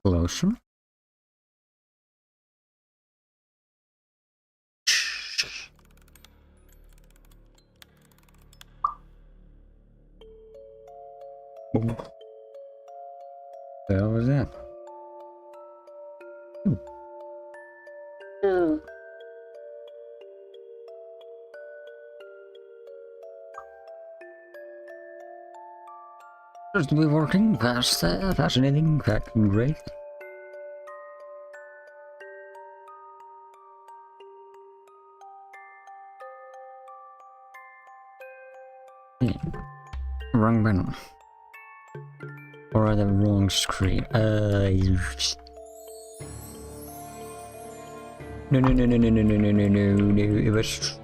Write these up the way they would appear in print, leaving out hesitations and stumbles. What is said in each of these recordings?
Closer. Boom. What the hell was that? Seems to be working. Fascinating. Great. Yeah. Wrong button. Or the wrong screen. No, it was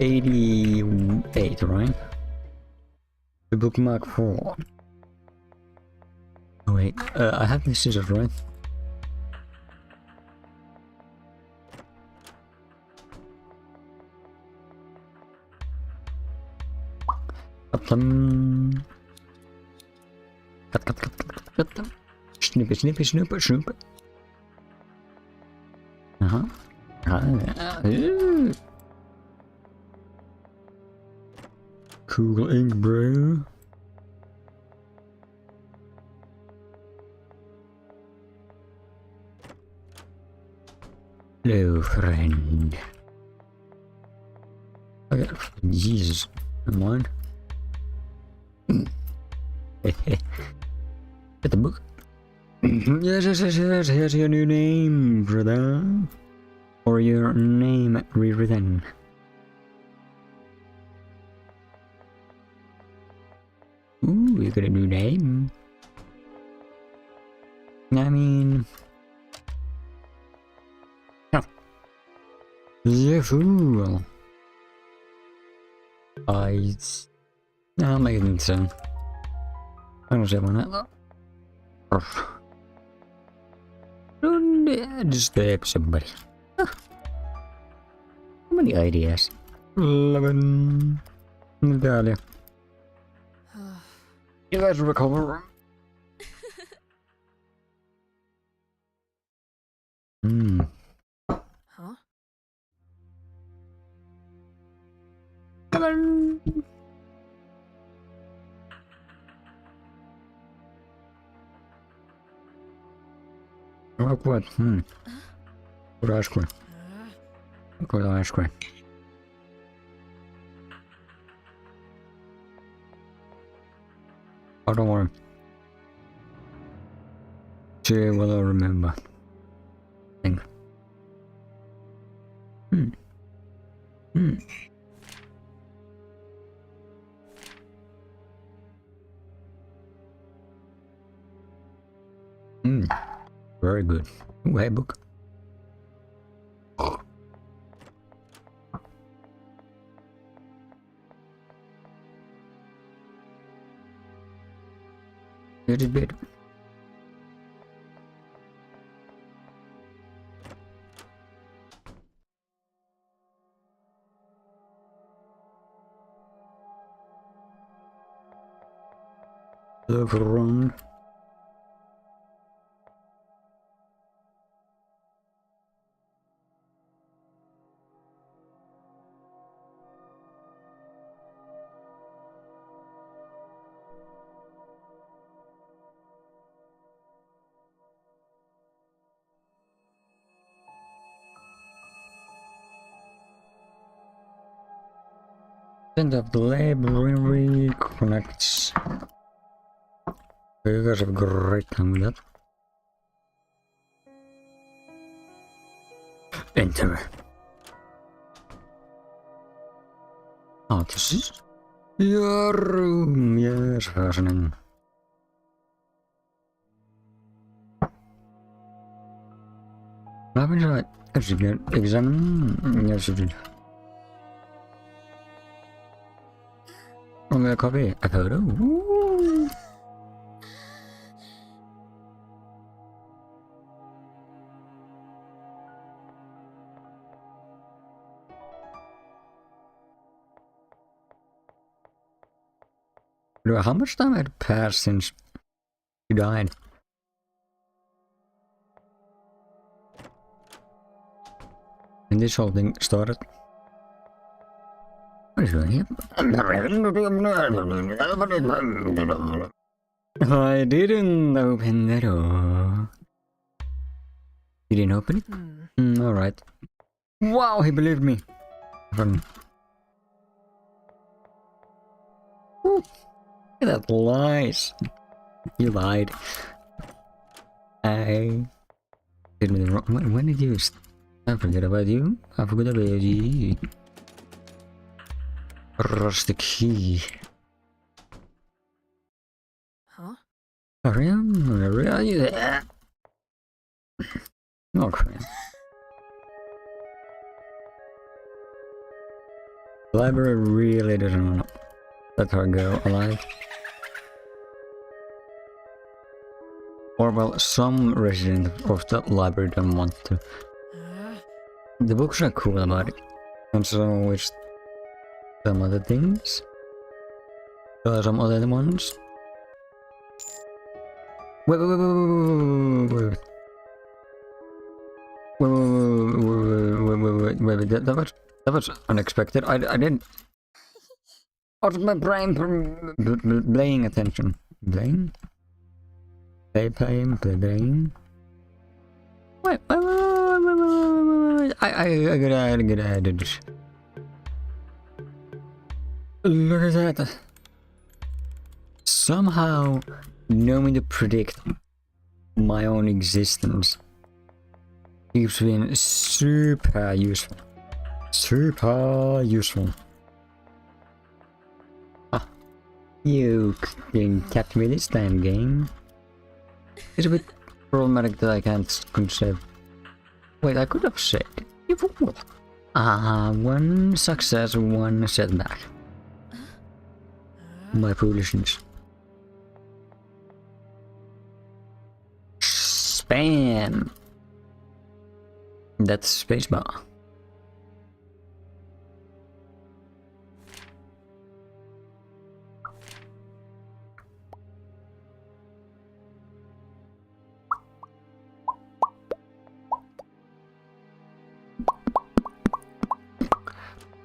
88, right? The bookmark 4. Oh wait, I have the scissors, right? Cut. Snip it. Cool ink, bro. Hello, friend. Okay, Jesus, never mind. Get the book. Yes, here's your new name, brother. Or your name rewritten. Ooh, you got a new name. I mean... Oh. The fool. I'll make it soon. I don't say one that. Just stab somebody. Huh. How many ideas? 11. Natalia. You guys recover. Huh? Hello. Like what? Good ice cream. Good ice cream. Oh, don't worry. She will remember. Think. Very good. Way book. It is bit. Look around. End of the library connects. You guys have a great time with that. Enter. Oh, this is your room. Yes, fascinating. What happened to that? Examine? Yes, you did. I'm gonna copy a photo. Ooh. How much time had passed since you died? this whole thing started. What is going here? I didn't open the door. You didn't open it? Alright. Wow, he believed me. Run. Look at that lies. You lied. I did me the wrong. When did you? I forget about you. I forgot about you. Where's the key? Huh? Aria, are you there? Oh crap. The library really doesn't let her go alive. Or well, some residents of the library don't want to. The books are cool about it. And so is some other things. There are some other ones. Wait, that was unexpected. I didn't. Out of my brain from playing attention. Playing? Playing. Wait. I gotta do this. Look at that. Somehow knowing to predict my own existence keeps being super useful. Ah, you didn't catch me this time, game. It's a bit problematic that I can't conceive. Wait, I could have said you fool. One success, one setback. My foolishness. Spam. That's spacebar.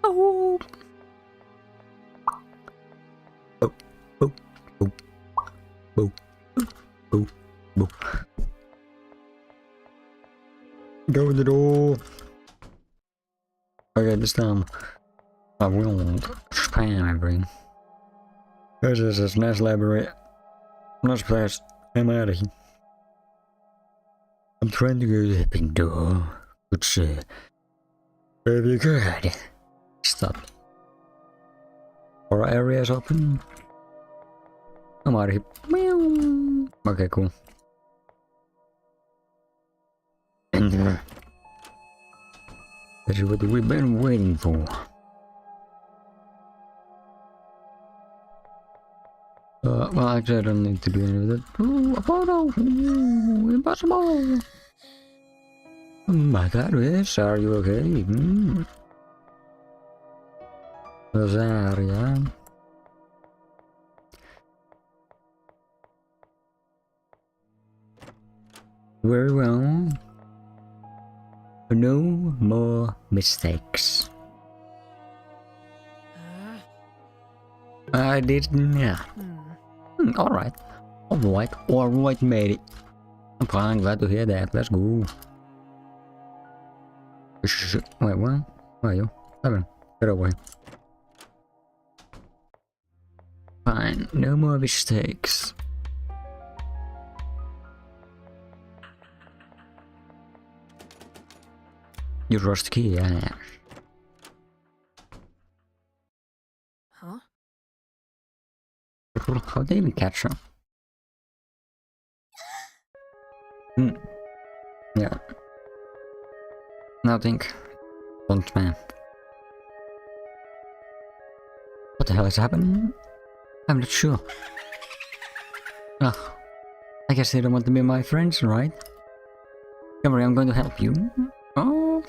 Oh. Boo. Go in the door. Okay, this time I will spam everything. This is this nice library. Nice place. I'm out of here. I'm trying to go to the big door. Which, very good. Stop. Our area is open. I'm out of here. Okay, cool. And this is what we've been waiting for. Well, actually, I don't need to do any of that. Ooh, a photo! Ooh, impossible! Oh my god, yes, are you okay? There's Aria. Very well. No more mistakes. I didn't. Yeah. Alright, matey. I'm fine, glad to hear that. Let's go. Wait, what? Where are you? Evan, get away. Fine, no more mistakes. You lost the key, yeah. Huh? How'd they even catch her? Yeah. Nothing. Don't man. What the hell is happening? I'm not sure. Oh, I guess they don't want to be my friends, right? Don't worry, I'm going to help you. Oh.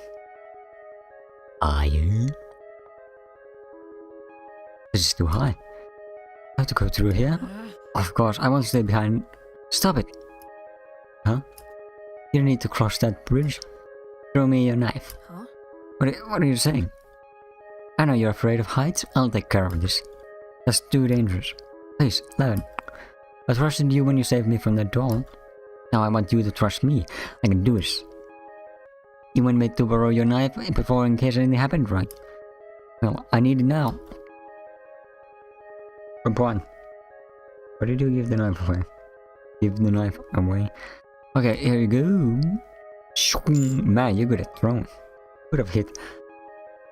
Are you? This is too high. I have to go through here? Of course, I won't stay behind. Stop it! Huh? You don't need to cross that bridge. Throw me your knife. Huh? What are you saying? I know you're afraid of heights. I'll take care of this. That's too dangerous. Please, Levin. I trusted you when you saved me from that doll. Now I want you to trust me. I can do this. You want me to borrow your knife before in case anything happened, right? Well, I need it now. Come on. What did you give the knife away? Give the knife away. Okay, here you go. Man, you're good at throwing. Could have hit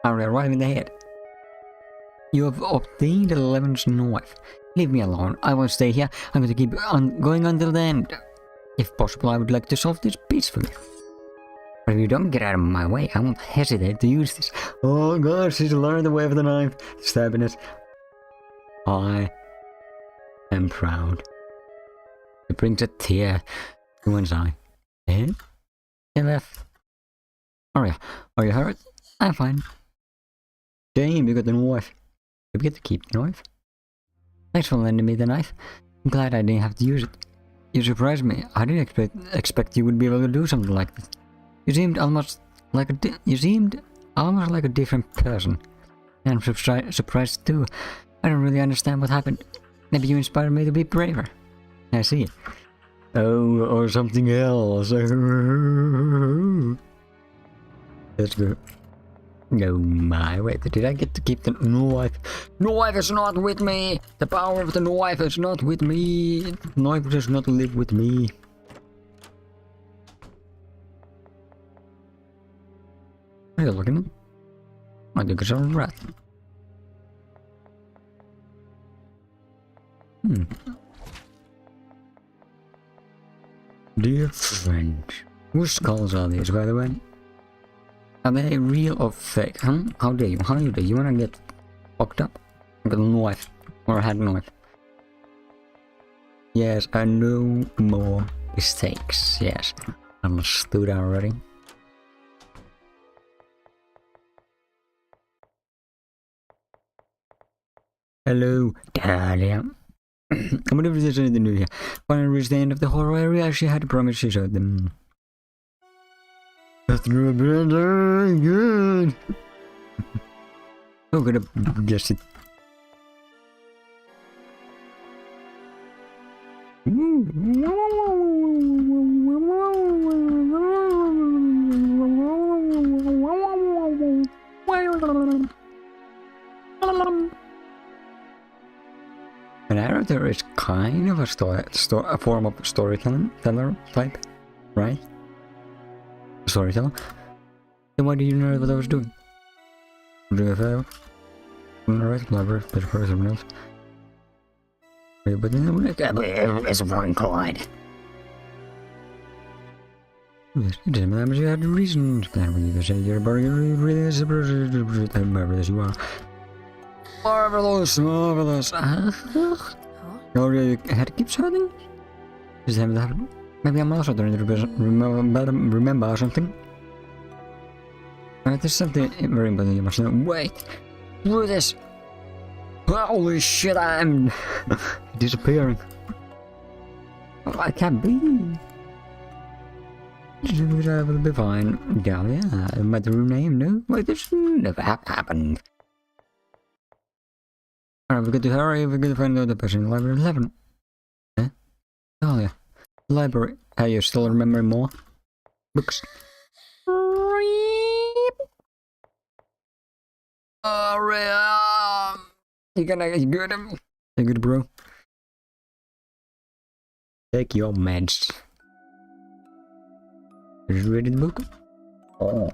Aria right in the head. You have obtained 11's knife. Leave me alone. I won't stay here. I'm going to keep on going until the end. If possible, I would like to solve this peacefully. But if you don't get out of my way, I won't hesitate to use this. Oh gosh, she's learned the way of the knife. Stabbing it. I am proud. It brings a tear to one's eye. Eh? He left. Aria, are you hurt? I'm fine. Damn, you got the knife. Did we get to keep the knife? Thanks for lending me the knife. I'm glad I didn't have to use it. You surprised me. I didn't expect you would be able to do something like this. You seemed almost like a different person. And I'm surprised too. I don't really understand what happened. Maybe you inspired me to be braver. I see. Oh, or something else. Let's go. Oh my, wait, did I get to keep the knife? Knife is not with me! The power of the knife is not with me! The knife does not live with me. Are you looking at? I think it's a rat. Dear friend, whose skulls are these, by the way? Are they real or fake? Huh? How dare you? How do you wanna get fucked up? With a knife. Or a hand knife. Yes, I know more mistakes. Yes. Understood already. Hello, Dahlia. I wonder if there's anything new here. When I reached the end of the horror area, she had promised she showed them. That's really good. Oh, gonna guess it. An narrator is kind of a form of storytelling teller type, right? Storyteller? Then why did you know what I was doing? Doing a fail? Alright, clever, better for someone else. But then it's a foreign collide. It doesn't matter, you had reasons. Can't really say you're marvelous you are. Marvelous. Huh? Oh, your head keeps hurting? Is that happening? Maybe I'm also trying to remember something. There's something very important you must know. Wait! Look at this! Holy shit, I'm disappearing. Oh, I can't be. It will be fine. Yeah, my true name, no? Wait, this never happened. Alright, we got to hurry, we got to find another person in library 11. Huh? Oh yeah. Library. Hey, you still remember more? Books. Aria! You good? You good, bro? Take your meds. Are you ready to book? Oh.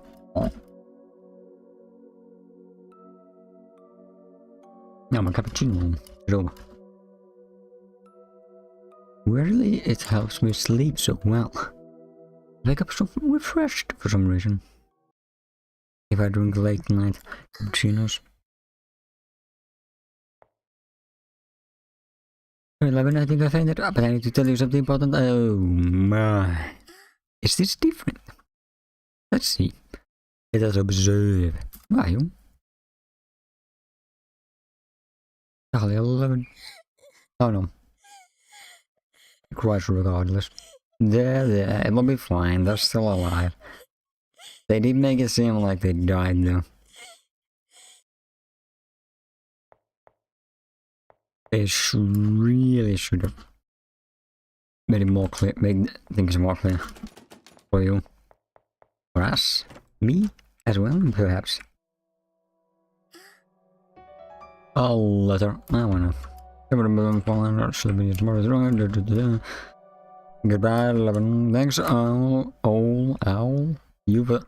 Now my cappuccino. Roma. Weirdly, it helps me sleep so well. I wake up so refreshed for some reason. If I drink late night cappuccinos. 11, I think I found it up, but I need to tell you something important. Oh my. Is this different? Let's see. Let us observe. Why? Dahlia 11. Oh no. Cries regardless. There, it will be fine. They're still alive. They did make it seem like they died though. They really should have made it more clear, made things more clear for you. For us? Me? As well, perhaps. A letter. I wanna. Goodbye, 11. Thanks, owl. You've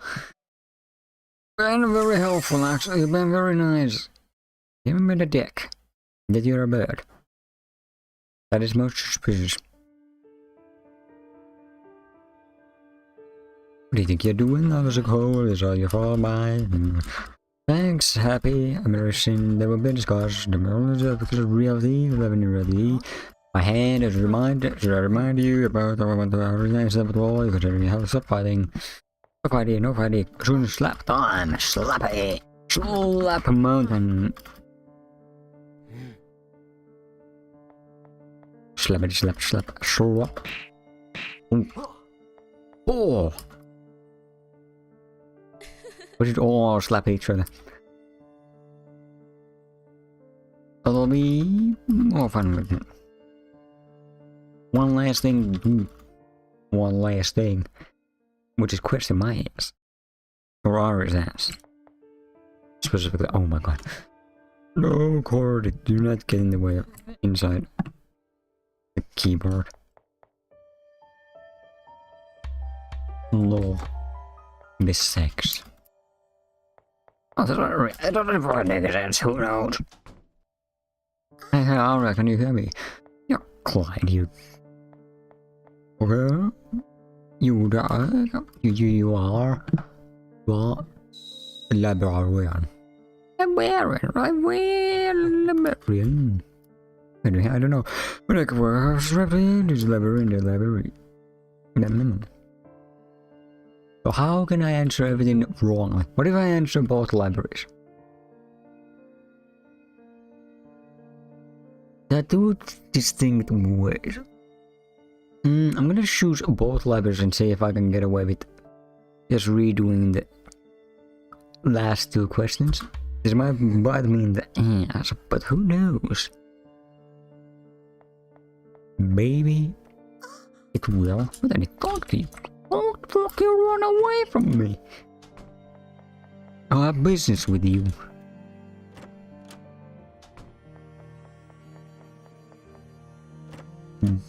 been very helpful, actually. You've been very nice. You haven't been a dick. That you're a bird. That is most suspicious. What do you think you're doing? I was a cold, is all your fault, bye. Thanks, happy. Embarrassing. They will be discussed. The knowledge of the reality, living in reality. My hand is reminded to remind you about the moment I realized that all you could have stop fighting. No fighting, no fighting. Soon slap time. Slappy. Slap a mountain. Slap it, slap, slap, slap. Oh! We should all slap each other. That'll be more fun with it. One last thing. One last thing. Which is question my ass. Or Aria's ass. Specifically, oh my god. No, cord, do not get in the way of inside the keyboard. Lol. This sex. Oh, that's not right. I don't know if I niggas ass, who knows? Hey, Aria, can you hear me? Yeah, Clyde, you. Okay. You are. You are a librarian. Librarian. Anyway, I don't know. But I can work as a librarian. So how can I answer everything wrongly? What if I answer both libraries? There are two distinct ways. I'm gonna choose both libraries and see if I can get away with just redoing the last two questions. This might bite me in the ass, but who knows? Maybe it will. But then it talk to you. Don't fucking run away from me. I have business with you.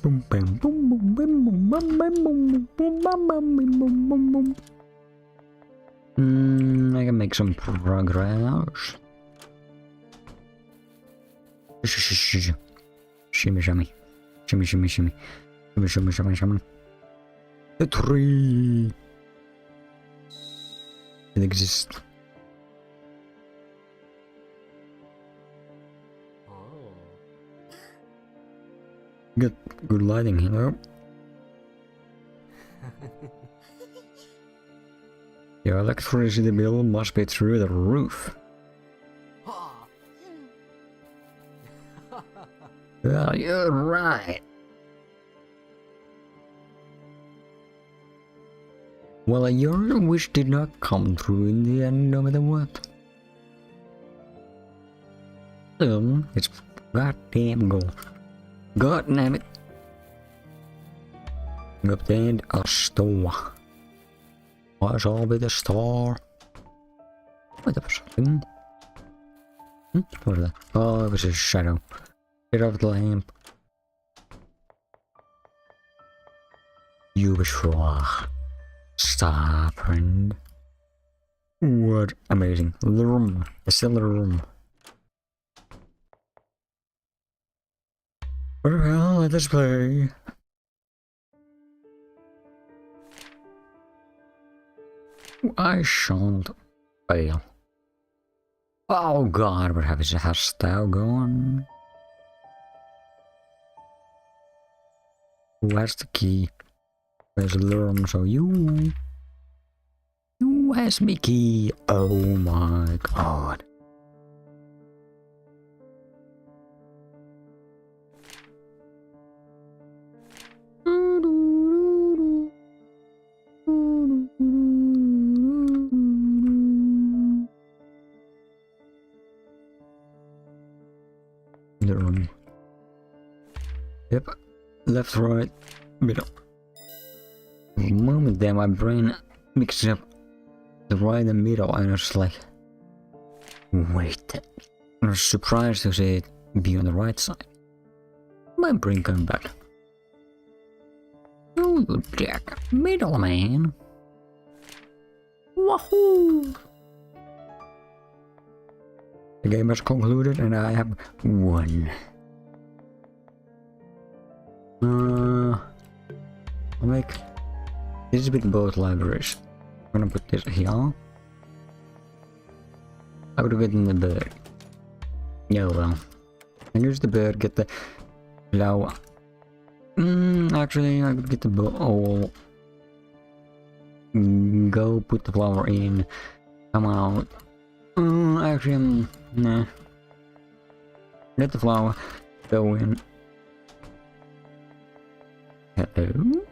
Boom bam boom boom bam boom bam bam boom boom bam bam boom boom boom. I can make some progress. Shimmy shimmy. Shimmy shimmy shimmy. Shimmy shimmy shimmy shimmy. The tree. It exists. Good lighting, hello. Your electricity bill must be through the roof. Well, you're right. Well, your wish did not come true in the end, no matter what. Still, it's goddamn gold. God damn it. Obtained a star. Why shall be the star? What the fucking? What was that? Oh, it was a shadow. Get off the lamp. You betray. Stop, friend. What amazing. The room. It's still the room. Well, let us play. I shan't fail. Oh god, what has his hairstyle going? Who has the key? There's the room, so you has me key. Oh my god. the room. Yep. Left, right, middle. For a moment there, my brain mixed up the right and middle, and I was like, wait. I was surprised to see it be on the right side. My brain coming back. Oh, you jack. Middle, man. Wahoo! The game has concluded and I have won. I'll make this with both libraries. I'm gonna put this here. I would have gotten the bird. Yeah, well. And use the bird, get the flower. Actually, I could get the bowl. Go put the flower in. Come out. Actually, nah. Let the flower go in. Hello?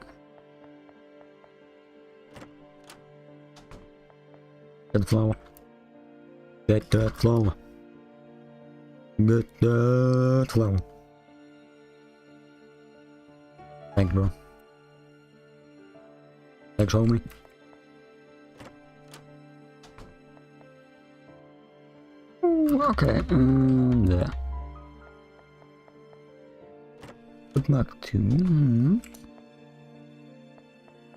Get the flower. Get that flower. Get that flower. Thanks, bro. Thanks, homie. Okay, there. Good luck to...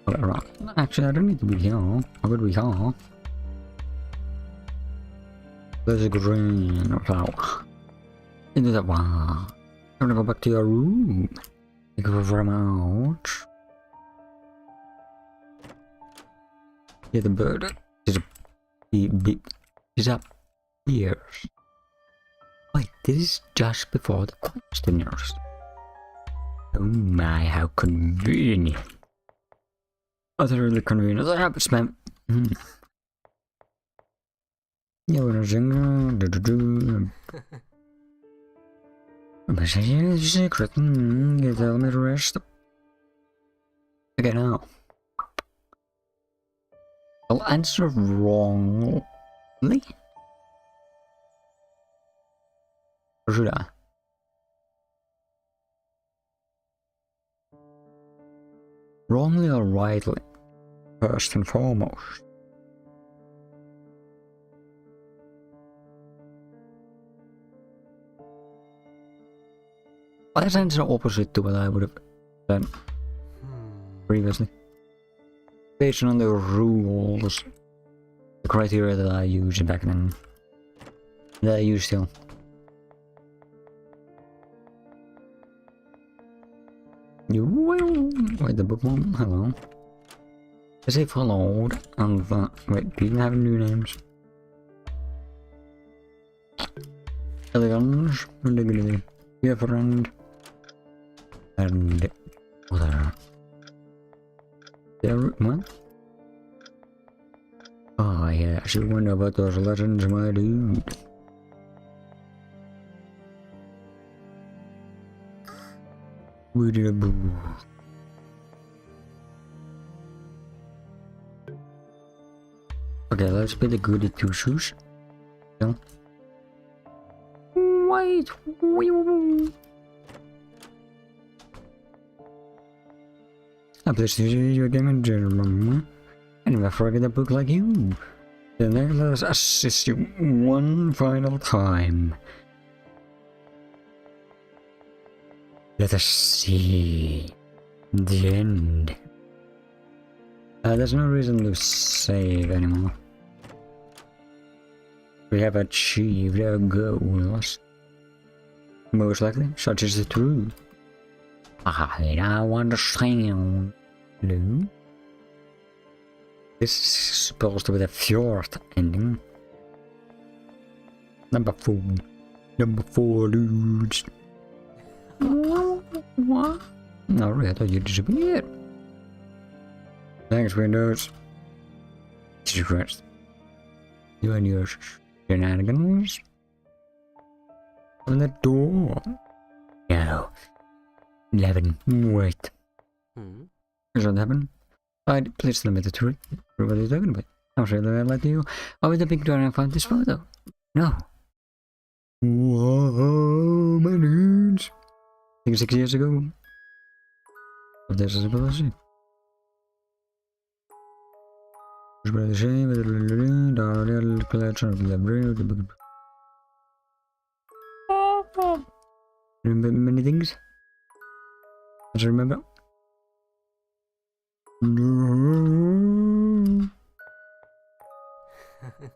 Okay, right. Actually, I don't need to be here. How about we here? There's a green flower. Into that one. I'm gonna go back to your room. Thank you very much. Yeah, the bird is up here. Wait, this is just before the questionnaires. Oh my, how convenient. Utterly convenient. I have spam. Yeah, when I was younger, secret. You tell me the rest. Okay, now. I'll answer wrongly. Or should I? Wrongly or rightly? First and foremost. Let's answer opposite to what I would have done previously. Based on the rules, the criteria that I used back then, that I use still. You will wait the bookworm. Hello. I say followed and wait, do you even have new names? Elegance, dignity, dear friend, and other. There, what? Oh yeah, I should wonder about those legends, my dude. We did a boo. Okay, let's play the goody two shoes. Yeah. Wait. I'm pleased to see you again, gentlemen. And if I forget a book like you, then let us assist you one final time. Let us see the end. There's no reason to save anymore. We have achieved our goals. Most likely, such is the truth. I now understand, Lou. This is supposed to be the fourth ending. Number 4. Number 4, dudes. What? No, really, I thought you disappeared. Thanks, Windows. Secrets. You and your shenanigans. On the door. No. 11. Wait. Does that happen? I'd please limit it to it. What are you talking about? I'm sure that I'd like you. Why would the big door and find this photo? No. Whoa, man. Like 6 years ago. Of this is supposed to. Remember many things? As I remember. What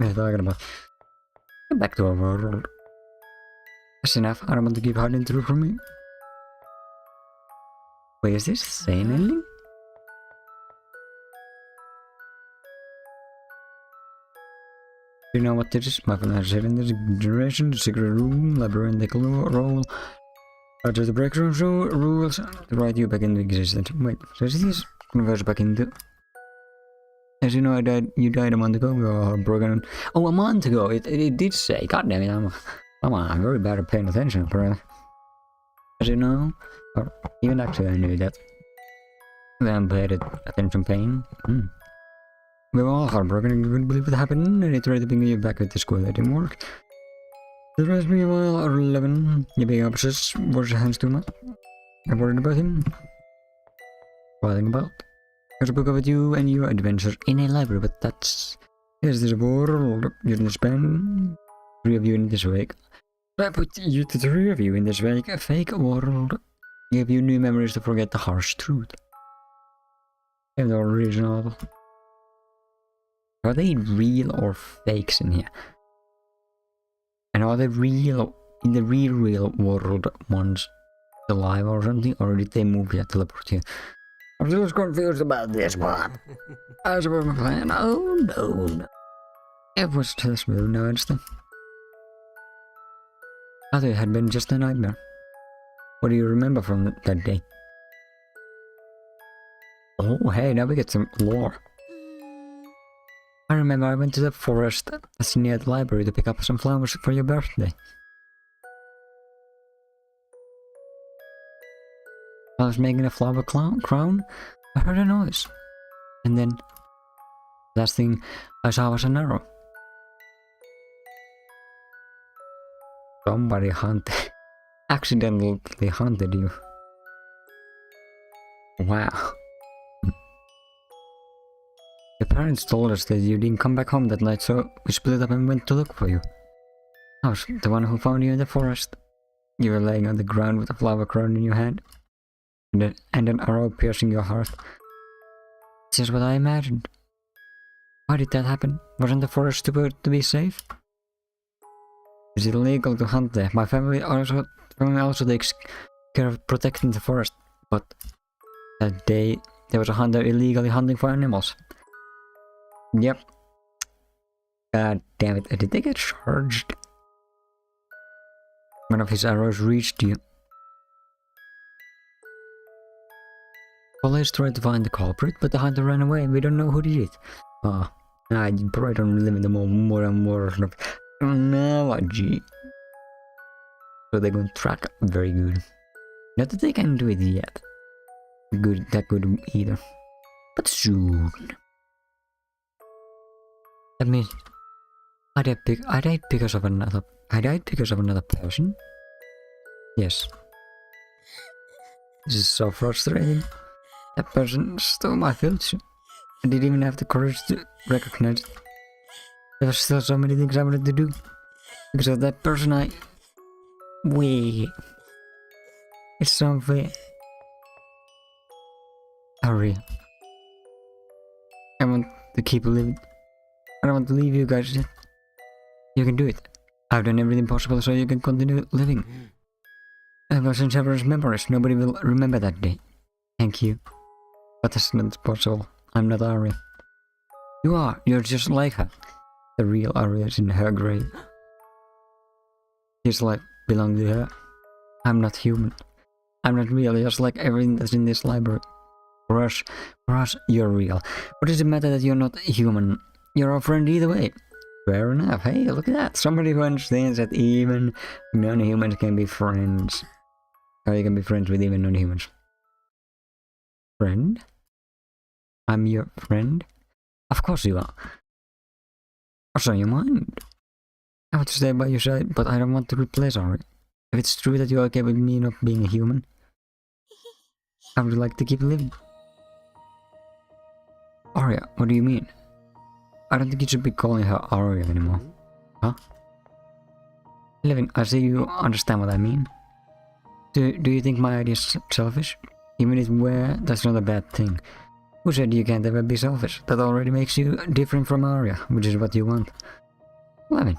are you talking about? Get back to our world. That's enough. I don't want to keep hiding through from me. Wait, is this the same ending? You know what this is? My financial in this generation, secret room, labyrinthical role. After the breakroom show rules to write you back into existence. Wait, so is this converts back into? As you know, you died a month ago. You're broken. Oh, a month ago. It did say. God damn it, I'm very bad at paying attention, apparently. As you know, or even actually I knew that. Then paid attention paying. We were all heartbroken and couldn't believe it happened, and he tried to bring you back at the school. That didn't work. The rest of me while 11, you being obsessed, wash your hands too much. I'm worried about him. Writing about. There's a book about you and your adventures in a library, but that's... Yes, there's a world you can spend 3 of you in this week. I put you to 3 of you in this week, a fake world. Give you new memories to forget the harsh truth. And the original. Are they real or fakes in here? And are they real in the real world ones alive or something? Or did they move here, teleport here? I'm just confused about this one. I was about my plan. Oh no. It was just smooth, no understand. I thought it had been just a nightmare. What do you remember from that day? Oh hey, now we get some lore. I remember I went to the forest that's near the library to pick up some flowers for your birthday. I was making a flower crown. I heard a noise. And then, last thing I saw was an arrow. Somebody accidentally hunted you. Wow. Your parents told us that you didn't come back home that night, so we split up and went to look for you. I was the one who found you in the forest. You were laying on the ground with a flower crown in your hand, and an arrow piercing your heart. It's just what I imagined. Why did that happen? Wasn't the forest supposed to be safe? Is it illegal to hunt there? My family also takes care of protecting the forest, but that day there was a hunter illegally hunting for animals. Yep. God damn it. Did they get charged? One of his arrows reached you. Police tried to find the culprit, but the hunter ran away and we don't know who did it. You probably don't live in the more and more of analogy. So they're going to track very good. Not that they can do it yet. That good either. But soon. That means I died because of another person? Yes. This is so frustrating. That person stole my future. I didn't even have the courage to recognize it. There were still so many things I wanted to do. Because of that person Wait. It's so unfair. Aria. I want to keep living. I don't want to leave you guys yet. You can do it. I've done everything possible so you can continue living. Ever since Ever's memories, nobody will remember that day. Thank you. But that's not possible. I'm not Aria. You are. You're just like her. The real Aria is in her grave. His life belongs to her. I'm not human. I'm not real, just like everything that's in this library. For us, you're real. What does it matter that you're not human? You're our friend either way. Fair enough. Hey, look at that. Somebody who understands that even non-humans can be friends. Or you can be friends with even non-humans. Friend? I'm your friend? Of course you are. What's on your mind? I want to stay by your side, but I don't want to replace Aria. If it's true that you're okay with me not being a human, I would like to keep living. Aria, what do you mean? I don't think you should be calling her Aria anymore. Huh? Living, I see you understand what I mean. Do you think my idea is selfish? Even if that's not a bad thing. Who said you can't ever be selfish? That already makes you different from Aria, which is what you want. Levin.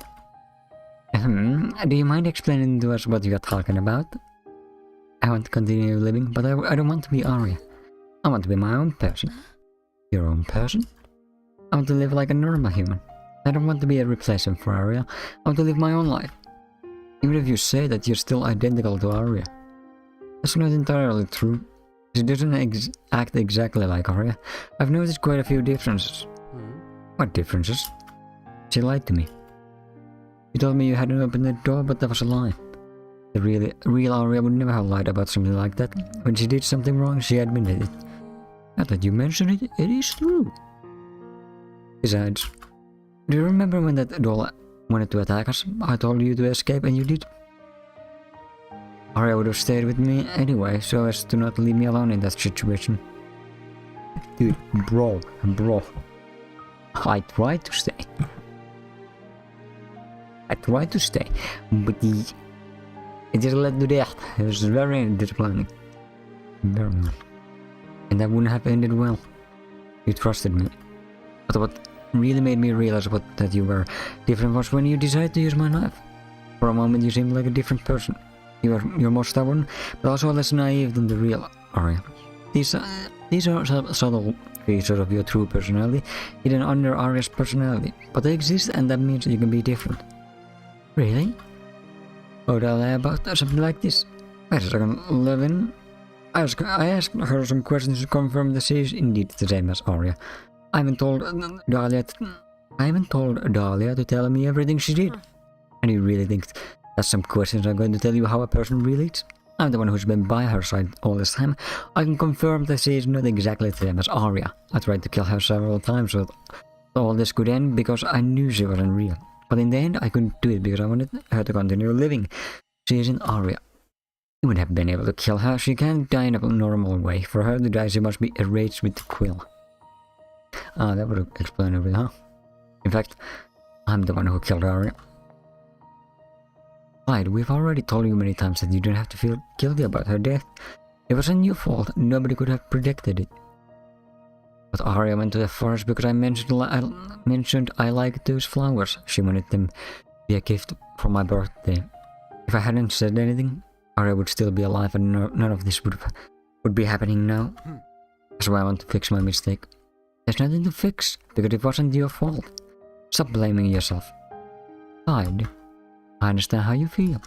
Do you mind explaining to us what you're talking about? I want to continue living, but I don't want to be Aria. I want to be my own person. Your own person? I want to live like a normal human. I don't want to be a replacement for Aria. I want to live my own life. Even if you say that you're still identical to Aria. That's not entirely true. She doesn't act exactly like Aria. I've noticed quite a few differences. What differences? She lied to me. You told me you hadn't opened the door, but that was a lie. The real Aria would never have lied about something like that. When she did something wrong, she admitted it. Now that you mention it, it is true. Besides, do you remember when that doll wanted to attack us? I told you to escape and you did. Aria would have stayed with me anyway, so as to not leave me alone in that situation. Dude, bro. I tried to stay. But it just led to death. It was very disappointing. Very well. And that wouldn't have ended well. You trusted me. But what really made me realize that you were different was when you decided to use my knife. For a moment you seemed like a different person. You're more stubborn, but also less naive than the real Aria. These are subtle features of your true personality, hidden under Aria's personality. But they exist, and that means you can be different. Really? What would I lie about something like this? Wait a second, Levin. I asked her some questions to confirm that she is indeed the same as Aria. I haven't told Dahlia to tell me everything she did. And you really think that some questions are going to tell you how a person really is? I'm the one who's been by her side all this time. I can confirm that she is not exactly the same as Aria. I tried to kill her several times so all this could end because I knew she wasn't real. But in the end I couldn't do it because I wanted her to continue living. She isn't Aria. You would have been able to kill her. She can't die in a normal way. For her to die she must be erased with the quill. Ah, that would explain everything, huh? In fact, I'm the one who killed Aria. Clyde, we've already told you many times that you don't have to feel guilty about her death. It wasn't your fault. Nobody could have predicted it. But Aria went to the forest because I mentioned I liked those flowers. She wanted them to be a gift for my birthday. If I hadn't said anything, Aria would still be alive and none of this would be happening now. That's why I want to fix my mistake. There's nothing to fix, because it wasn't your fault. Stop blaming yourself. Clyde, I understand how you feel.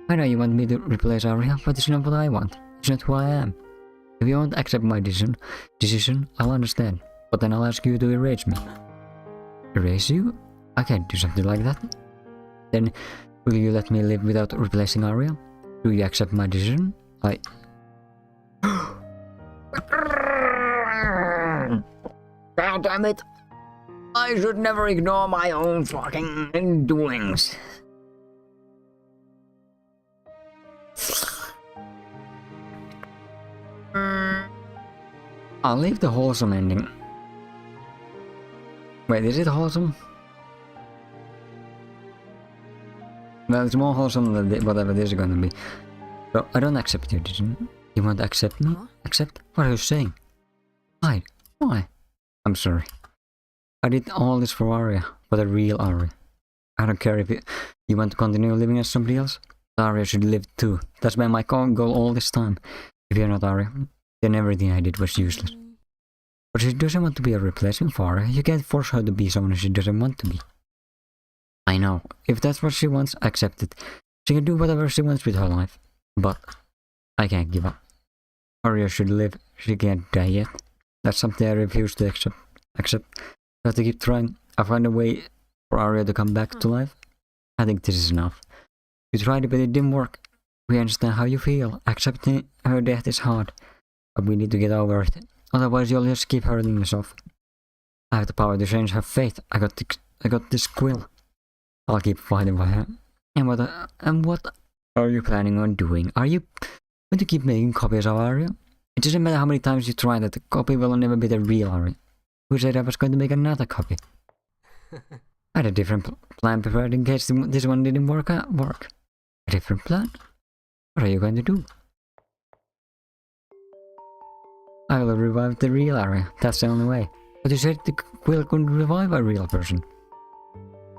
I know you want me to replace Aria, but it's not what I want. It's not who I am. If you won't accept my decision, I'll understand. But then I'll ask you to erase me. Erase you? I can't do something like that. Then, will you let me live without replacing Aria? Do you accept my decision? God damn it! I should never ignore my own fucking doings. I'll leave the wholesome ending. Wait, is it wholesome? Well, it's more wholesome than whatever this is gonna be. So, I don't accept your decision. You won't accept me? Accept? What are you saying? Why? Why? I'm sorry. I did all this for Aria, for the real Aria. I don't care if you want to continue living as somebody else. Aria should live too. That's been my goal all this time. If you're not Aria, then everything I did was useless. But she doesn't want to be a replacement for Aria. You can't force her to be someone she doesn't want to be. I know. If that's what she wants, accept it. She can do whatever she wants with her life. But I can't give up. Aria should live. She can't die yet. That's something I refuse to accept. I have to keep trying. I'll find a way for Aria to come back to life. I think this is enough. You tried it, but it didn't work. We understand how you feel. Accepting her death is hard. But we need to get over it. Otherwise you'll just keep hurting yourself. I have the power to change her fate. I got this quill. I'll keep fighting for her. And what are you planning on doing? Are you going to keep making copies of Aria? It doesn't matter how many times you try that, the copy will never be the real Aria. Who said I was going to make another copy? I had a different plan prepared in case this one didn't work. A different plan? What are you going to do? I will revive the real Aria. That's the only way. But you said the quill couldn't revive a real person.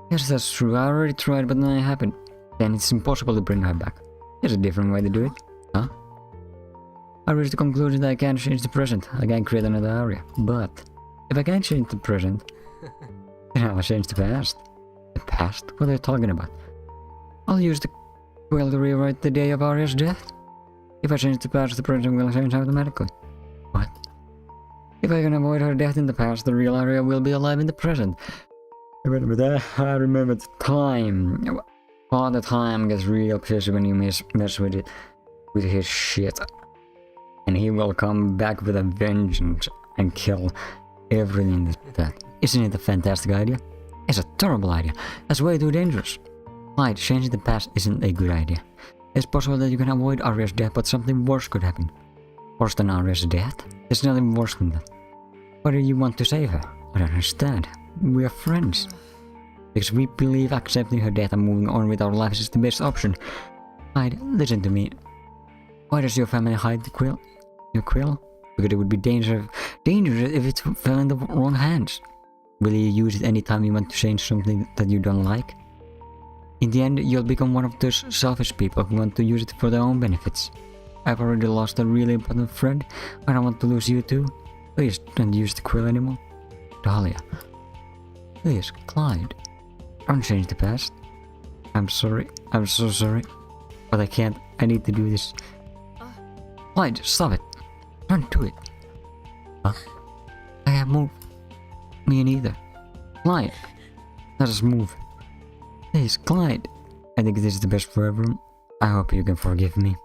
Yes, that's true. I already tried, but nothing happened. Then it's impossible to bring her back. There's a different way to do it. Huh? I reached the conclusion that I can't change the present. I can't create another Aria. But if I can't change the present, then I'll change the past. The past? What are you talking about? I'll use the quill to rewrite the day of Aria's death. If I change the past, the present will change automatically. What? If I can avoid her death in the past, the real Aria will be alive in the present. Wait a minute, I remember the time. All the time gets real pissed when you mess with it, with his shit. And he will come back with a vengeance and kill everything that. Isn't it a fantastic idea? It's a terrible idea. That's way too dangerous. Clyde, changing the past isn't a good idea. It's possible that you can avoid Aria's death, but something worse could happen. Worse than Aria's death? There's nothing worse than that. Why do you want to save her? I don't understand. We are friends. Because we believe accepting her death and moving on with our lives is the best option. Clyde, listen to me. Why does your family hide the quill? Your quill? Because it would be dangerous if it fell in the wrong hands. Will you use it anytime you want to change something that you don't like? In the end, you'll become one of those selfish people who want to use it for their own benefits. I've already lost a really important friend. I don't want to lose you too. Please don't use the quill anymore. Dahlia. Please, Clyde. Don't change the past. I'm sorry. I'm so sorry. But I can't. I need to do this. Clyde, stop it. Don't do it. Huh? I can't move. Me neither. Clyde. Let us move. Please, Clyde. I think this is the best for everyone. I hope you can forgive me.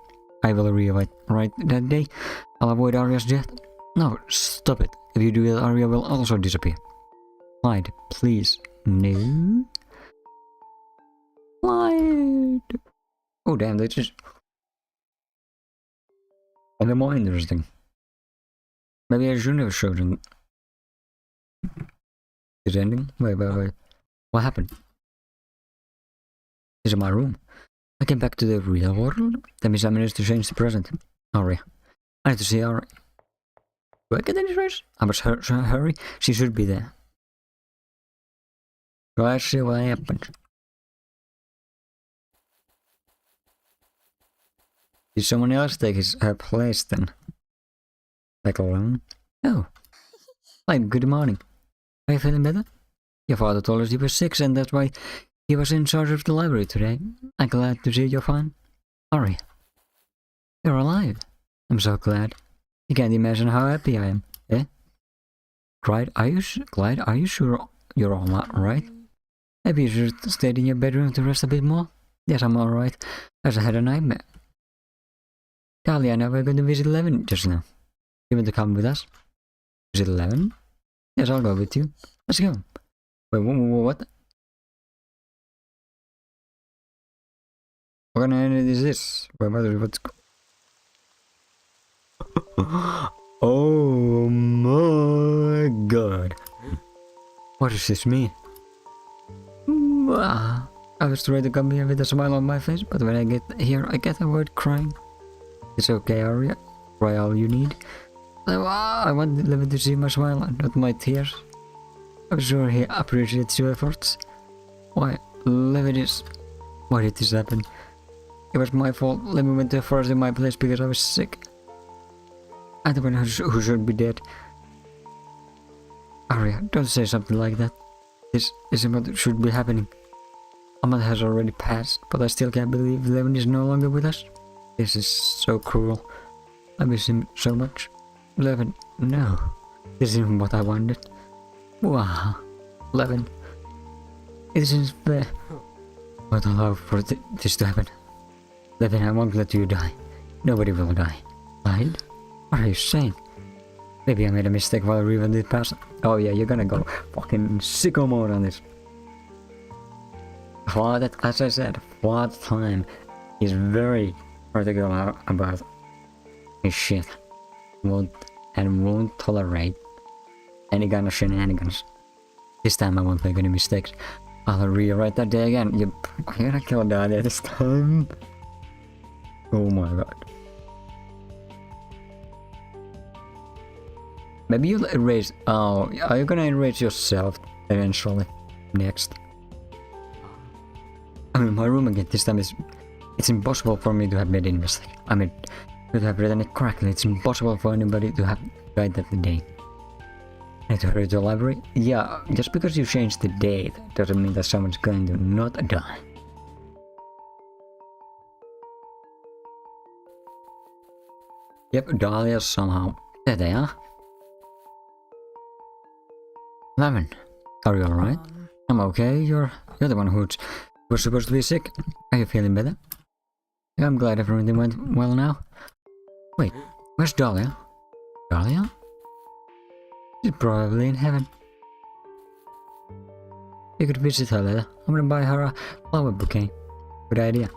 I will rewrite that day. I'll avoid Aria's death. No, stop it. If you do it, Aria will also disappear. Clyde, please. No. Clyde. Oh damn, that's just a bit more interesting. Maybe I shouldn't have chosen this ending. Wait. What happened? This is my room. I came back to the real world. That means I managed to change the present. Aria. I need to see Aria. Do I get any trace? I must hurry. She should be there. Let's see what happens. Did someone else take her place then? Like alone? Oh. Like, good morning. Are you feeling better? Your father told us you were sick and that's why he was in charge of the library today. I'm glad to see you're fine. Aria. You're alive. I'm so glad. You can't imagine how happy I am. Eh? Clyde, are you sure you're alright? Maybe you should stay in your bedroom to rest a bit more? Yes, I'm alright. I just had a nightmare. Dahlia and I were going to visit 11 just now. You want to come with us? Visit 11? Yes, I'll go with you. Let's go. Wait, what? What kind of ending is this? What's... Oh my god. What does this mean? I was trying to come here with a smile on my face, but when I get here, I get a word crying. It's okay, Aria. Cry all you need. I want Levin to see my smile, not my tears. I'm sure he appreciates your efforts. Why, Levin is... Why did this happen? It was my fault. Levin went to the forest in my place because I was sick. I'm the one who should be dead. Aria, don't say something like that. This isn't what should be happening. Ahmad has already passed, but I still can't believe Levin is no longer with us. This is so cruel. I miss him so much. Levin, no. This isn't what I wanted. Wow. Levin. It isn't fair. But I'll allow for this to happen. Levin, I won't let you die. Nobody will die. Clyde? What are you saying? Maybe I made a mistake while Riva did pass. Oh yeah, you're gonna go fucking sicko mode on this. Father, as I said, Father Time is very particular about his shit. won't tolerate any kind of shenanigans. This time I won't make any mistakes. I'll rewrite that day again. Yep, I'm gonna kill Dahlia this time. Oh my god. Maybe you'll erase. Oh, are you gonna erase yourself eventually? Next. I mean, my room again this time is. It's impossible for me to have made any mistake. I mean, to have written it correctly. It's impossible for anybody to have died that day. Need to hurry to the library? Yeah, just because you changed the date doesn't mean that someone's going to not die. Yep, Dahlia somehow. There they are. Lemon, are you alright? I'm okay. You're the one who was supposed to be sick. Are you feeling better? Yeah, I'm glad everything went well now. Wait, where's Dahlia? Dahlia? She's probably in heaven. You could visit her later. I'm gonna buy her a flower bouquet. Good idea.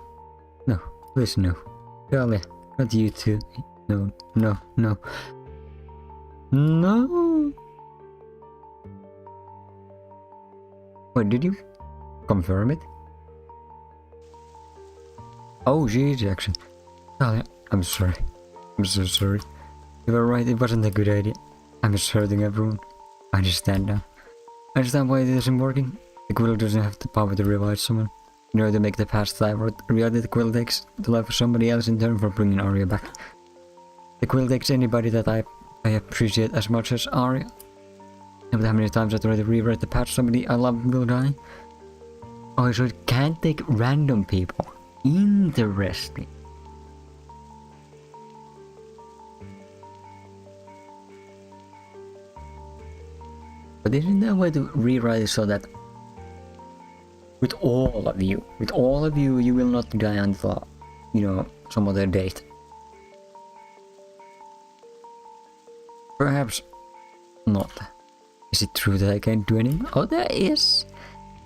No, please no. Dahlia, not you too. No, no, no. No! Wait, did you confirm it? Oh, she's actually. Dahlia, I'm sorry. I'm so sorry. You were right, it wasn't a good idea. I'm just hurting everyone. I understand now. I understand why it isn't working. The quill doesn't have the power to revive someone. In order to make the past life what reality, the quill takes the life of somebody else in turn for bringing Aria back. The quill takes anybody that I appreciate as much as Aria. And how many times I tried to rewrite the past somebody I love will die? Oh, so it can't take random people. Interesting. But isn't there a way to rewrite it so that with all of you, you will not die until, you know, some other date? Perhaps not. Is it true that I can't do anything? Oh, there is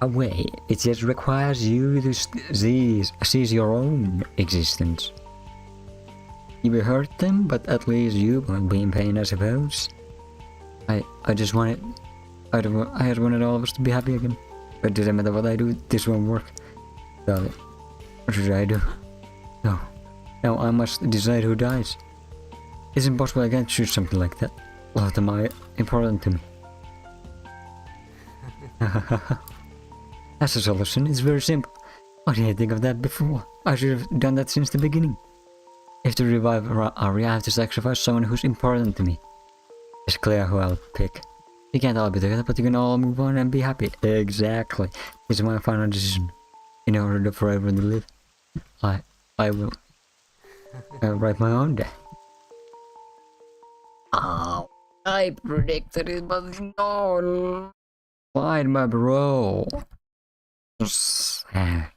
a way. It just requires you to seize your own existence. You will hurt them, but at least you won't be in pain, I suppose. I just wanted all of us to be happy again. But it doesn't matter what I do, this won't work. So, what should I do? No. Now I must decide who dies. It's impossible I can't choose something like that. All of them are important to me. That's a solution, it's very simple. Why didn't I think of that before? I should have done that since the beginning. If to revive Aria, I have to sacrifice someone who's important to me. It's clear who I'll pick. We can't all be together, but you can all move on and be happy. Exactly. This is my final decision. In order to forever to live, I will write my own day. Oh, I predicted it, but no. Why, my bro? So sad.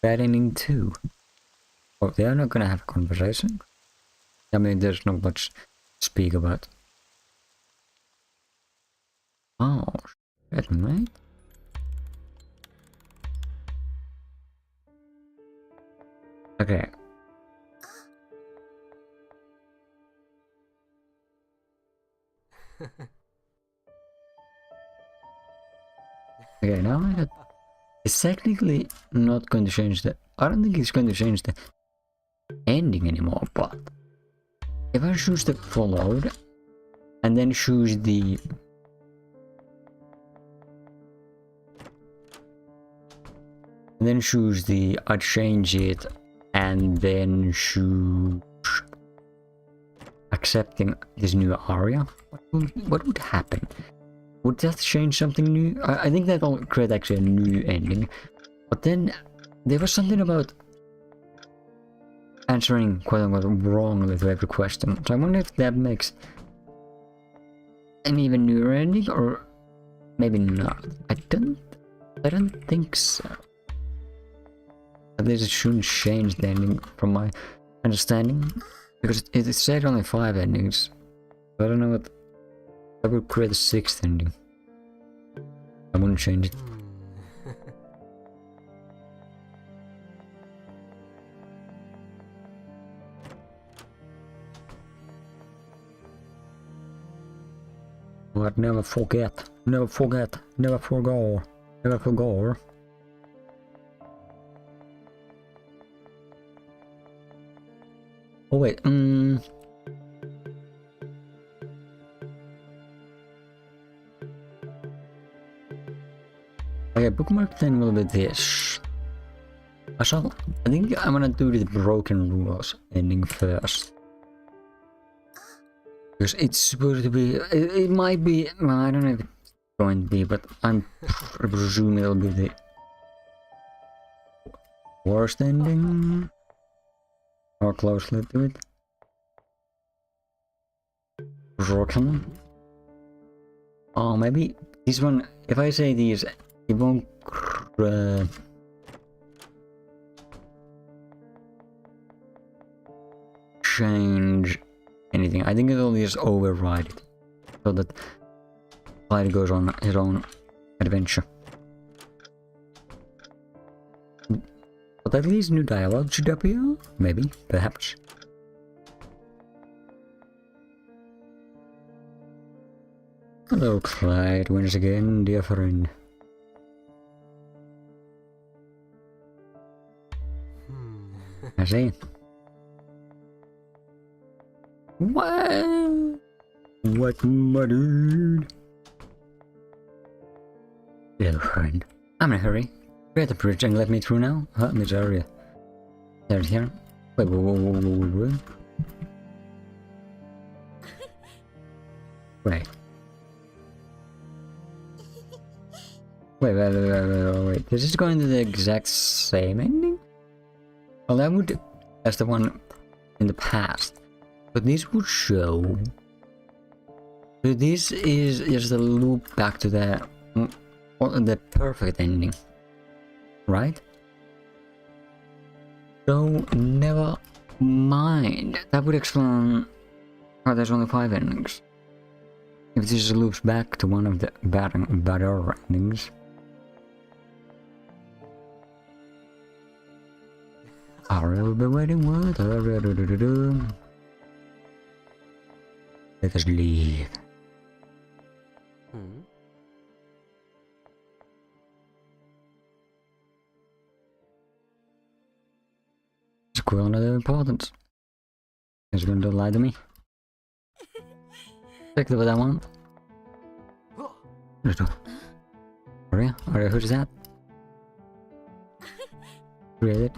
Bad ending too. Oh, they are not gonna have a conversation? I mean, there's not much to speak about. Oh, shit, mate. Okay. Okay, now I got... It's technically not going to change the... I don't think it's going to change the ending anymore, but if I choose the followed and then choose the I'd change it and then choose accepting this new Aria, what would happen? Would that change something new? I think that'll create actually a new ending, but then there was something about answering quote-unquote wrongly to every question. So I wonder if that makes an even newer ending, or maybe not. I don't think so. At least it shouldn't change the ending from my understanding, because it said only 5 endings. So I don't know what I would create a 6th ending. I wouldn't change it. but never forget. Never forget. Never forgo. Never forgo. Oh wait, okay, bookmark then will be this. I think I'm gonna do the broken rules ending first. Because it's supposed to be, it might be, well, I don't know if it's going to be, but I'm presuming it'll be the worst ending. Or closely to it. Broken. Oh, maybe this one, if I say these, it won't change anything. I think it'll just override it so that Clyde goes on his own adventure. But at least new dialogue should appear? Maybe, perhaps. Hello, Clyde, once again, dear friend. I see. What? What, my dude? Little friend. I'm in a hurry. Create the bridge and let me through now. Huh, Miss Aria. There's here. Wait, wait. Wait. Wait. This is going to the exact same ending? Well, that would... That's the one in the past. But this would show... So this is just a loop back to the perfect ending. Right? So, never mind. That would explain how there's only 5 endings. If this loops back to one of the better endings. Aria will be waiting with her. Let us leave. Squirrel of importance. Is going to lie to me. Exactly what I want. Aria, who's that? Created.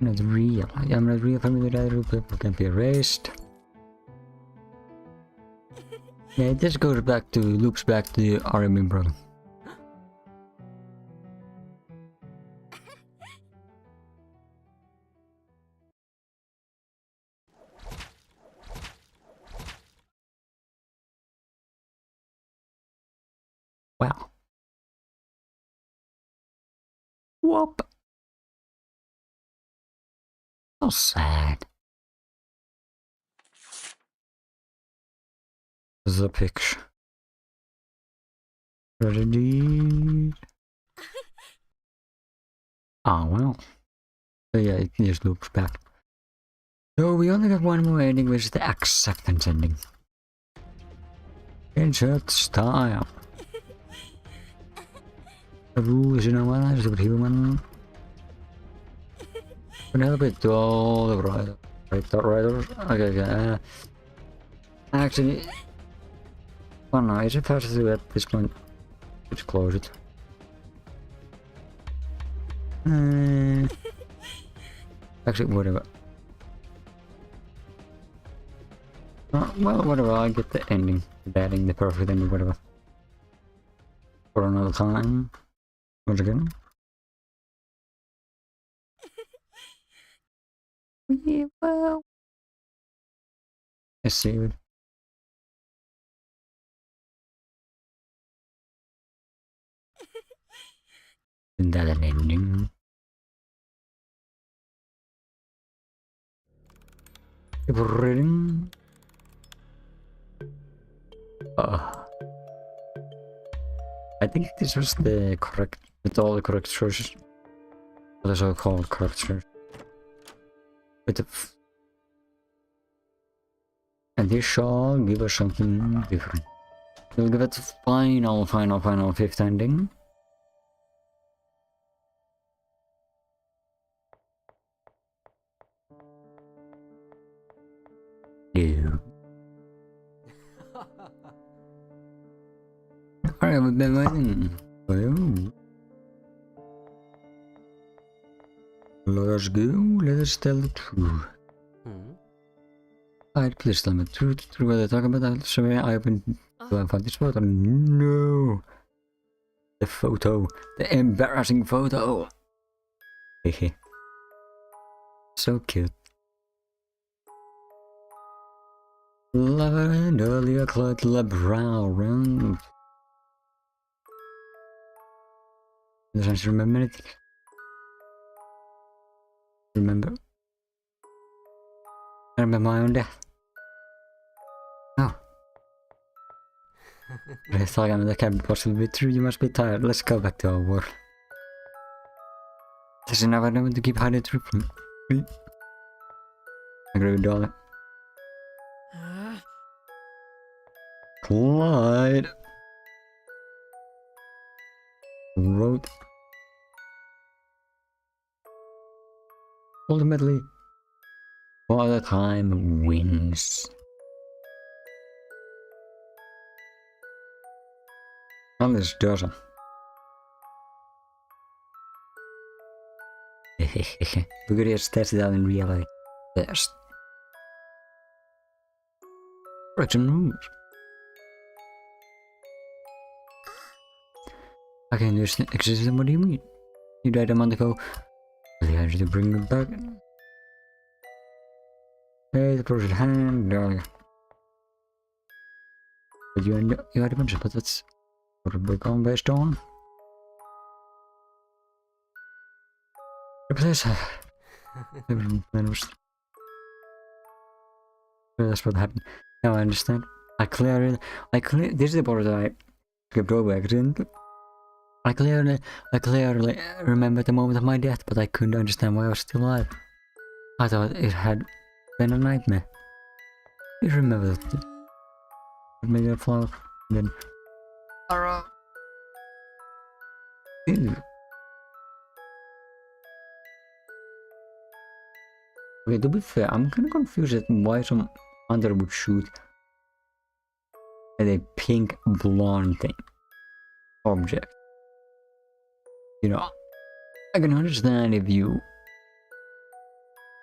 Not real. I'm not real family that people can be erased. Yeah, it just goes back to, loops back to the Aria problem. Wow. Whoop. So sad. The picture. Ready? Oh well. So yeah, it just loops back. So we only got one more ending, which is the acceptance ending. Insert style. The rules, you know what? I just human. Penelope to all the writers. Okay. Actually, oh no, is it faster to do at this point? Let's close it. Actually, whatever. Well, whatever. I'll get the ending, the ending, the perfect ending, whatever. For another time. Once again. Yeah, well. Let's see it. Isn't that an ending? Reading. I think this was the correct, with all the correct choices. What is all called correct choice? With the And this shall give us something different. We'll give it the final fifth ending. Yeah. Alright, we've been waiting. Well, let us go, let us tell the truth. Alright, please tell me the truth. True what I talk about that. Sorry, I opened to find this photo. No! The photo. The embarrassing photo. Hehe. So cute. Lover and earlier cloud la brow round. Doesn't remember anything. Remember? I remember my own death. Oh. I thought that can't possibly be true. You must be tired. Let's go back to our world. There's never known to keep hiding truth from me. I agree with Dolly. Clyde wrote. Ultimately, Father Time wins. Alice doesn't. We could just test it out in reality first. Break some rules. I can just exist. What do you mean? You died a month ago. Really hard to bring them back. Hey, the close at hand, darling. But you had a bunch of, but that's what a book on based on. Replace her. That's what happened. Now I understand. This is the part that I skipped over accidentally. I clearly remember the moment of my death, but I couldn't understand why I was still alive. I thought it had been a nightmare. You remember that? Maybe a flower, and then Aria. Ew. Okay, to be fair, I'm kinda confused at why some hunter would shoot at a pink blonde thing object. You know, I can understand if you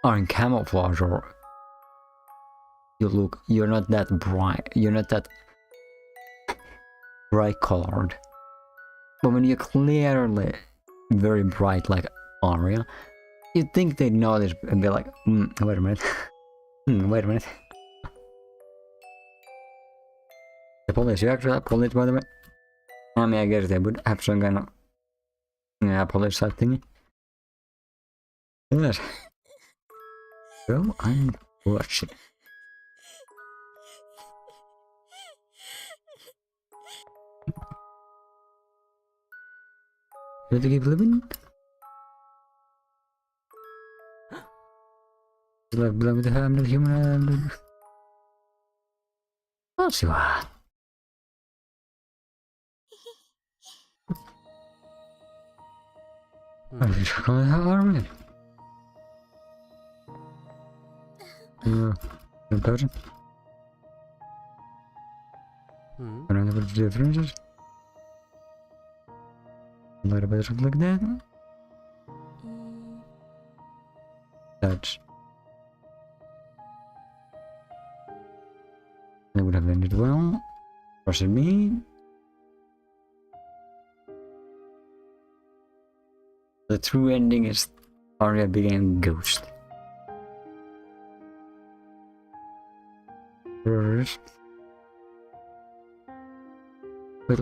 are in camouflage or you're not that bright, you're not that bright colored. But when you're clearly very bright like Aria, you'd think they'd notice and be like, wait a minute. Wait a minute. The police, you actually have police by the way? I mean, I guess they would have some kind of police type thingy. Yes. Well, I'm watching. You have to keep living? Like belong with I'm not human. I'll see what. I'm just calling her army. In person? I don't know what the difference is. A little bit something like that. Touch. That would have ended well. Trusted me. The true ending is Aria became ghost. But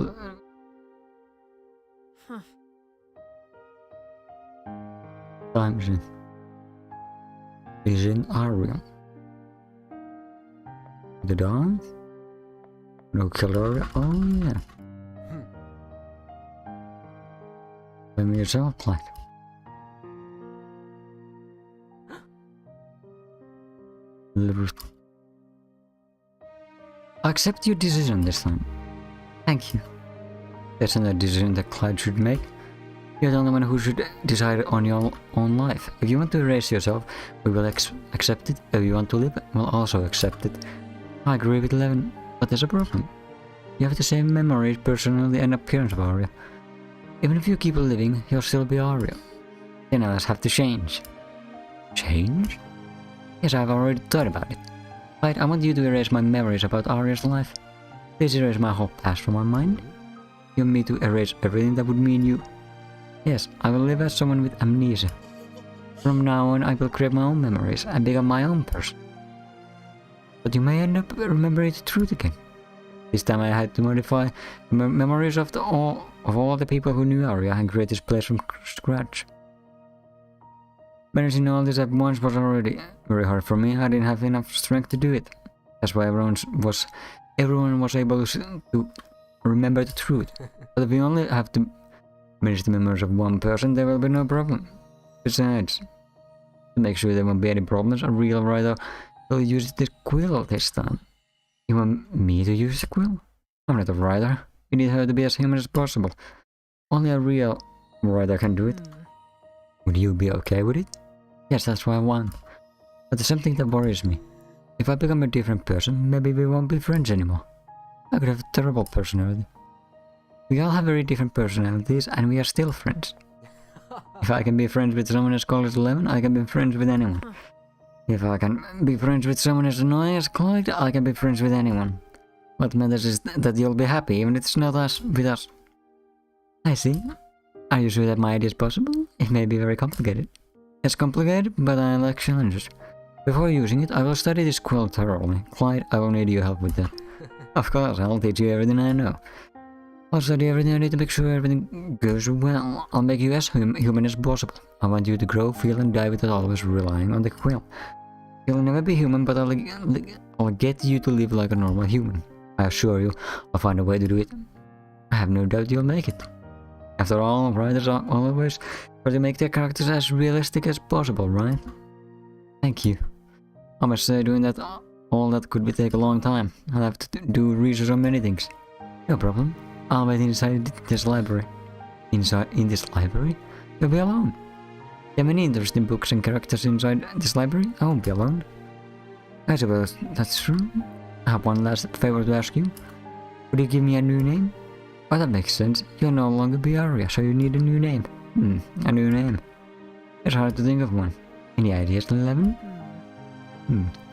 time is in Aria. The dawn? No killer Aria? Oh yeah. Blame yourself, like. accept your decision this time. Thank you. That's not a decision that Clyde should make. You're the only one who should decide on your own life. If you want to erase yourself, we will accept it. If you want to live, we'll also accept it. I agree with 11, but there's a problem. You have the same memories, personality, and appearance of Aria. Even if you keep living, you'll still be Aria. Then others have to change. Change? Yes, I've already thought about it. Clyde, I want you to erase my memories about Aria's life. Please erase my whole past from my mind. You want me to erase everything that would mean you? Yes, I will live as someone with amnesia. From now on, I will create my own memories and become my own person. But you may end up remembering the truth again. This time I had to modify the memories of all the people who knew Aria and create this place from scratch. Managing all this at once was already very hard for me. I didn't have enough strength to do it. That's why everyone was able to remember the truth. But if we only have to manage the memories of one person, there will be no problem. Besides, to make sure there won't be any problems, a real writer will use the quill this time. You want me to use the quill? I'm not a writer. We need her to be as human as possible. Only a real writer can do it. Would you be okay with it? Yes, that's what I want. But there's something that worries me. If I become a different person, maybe we won't be friends anymore. I could have a terrible personality. We all have very different personalities, and we are still friends. If I can be friends with someone as cold as 11, I can be friends with anyone. If I can be friends with someone as annoying as Clyde, I can be friends with anyone. What matters is that you'll be happy, even if it's not us with us. I see. Are you sure that my idea is possible? It may be very complicated. It's complicated, but I like challenges. Before using it, I will study this quill thoroughly. Clyde, I will need your help with that. Of course, I'll teach you everything I know. I'll study everything I need to make sure everything goes well. I'll make you as human as possible. I want you to grow, feel, and die without always relying on the quill. You'll never be human, but I'll get you to live like a normal human. I assure you, I'll find a way to do it. I have no doubt you'll make it. After all, writers are always try to make their characters as realistic as possible, right? Thank you. I must say, doing that all that could take a long time. I'll have to do research on many things. No problem. I'll wait inside this library. Inside in this library? You'll be alone. There are many interesting books and characters inside this library. I won't be alone. I suppose that's true. I have one last favor to ask you. Would you give me a new name? Oh, that makes sense. You'll no longer be Aria, so you need a new name. A new name. It's hard to think of one. Any ideas, 11?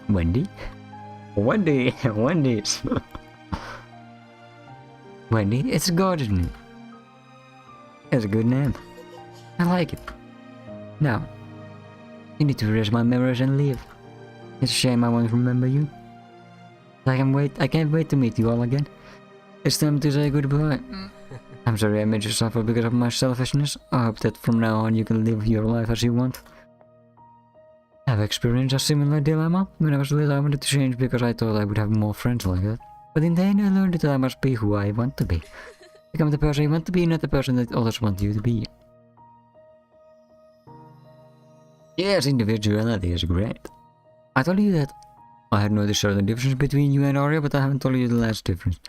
Wendy? Wendy's. Wendy, it's a gorgeous name. It's a good name. I like it. Now, you need to erase my memories and leave. It's a shame I won't remember you. I can't wait to meet you all again. It's time to say goodbye. I'm sorry I made you suffer because of my selfishness. I hope that from now on you can live your life as you want. I've experienced a similar dilemma. When I was little, I wanted to change because I thought I would have more friends like that. But in the end, I learned that I must be who I want to be. Become the person you want to be, not the person that others want you to be. Yes, individuality is great. I told you that I had noticed certain difference between you and Aria, but I haven't told you the last difference.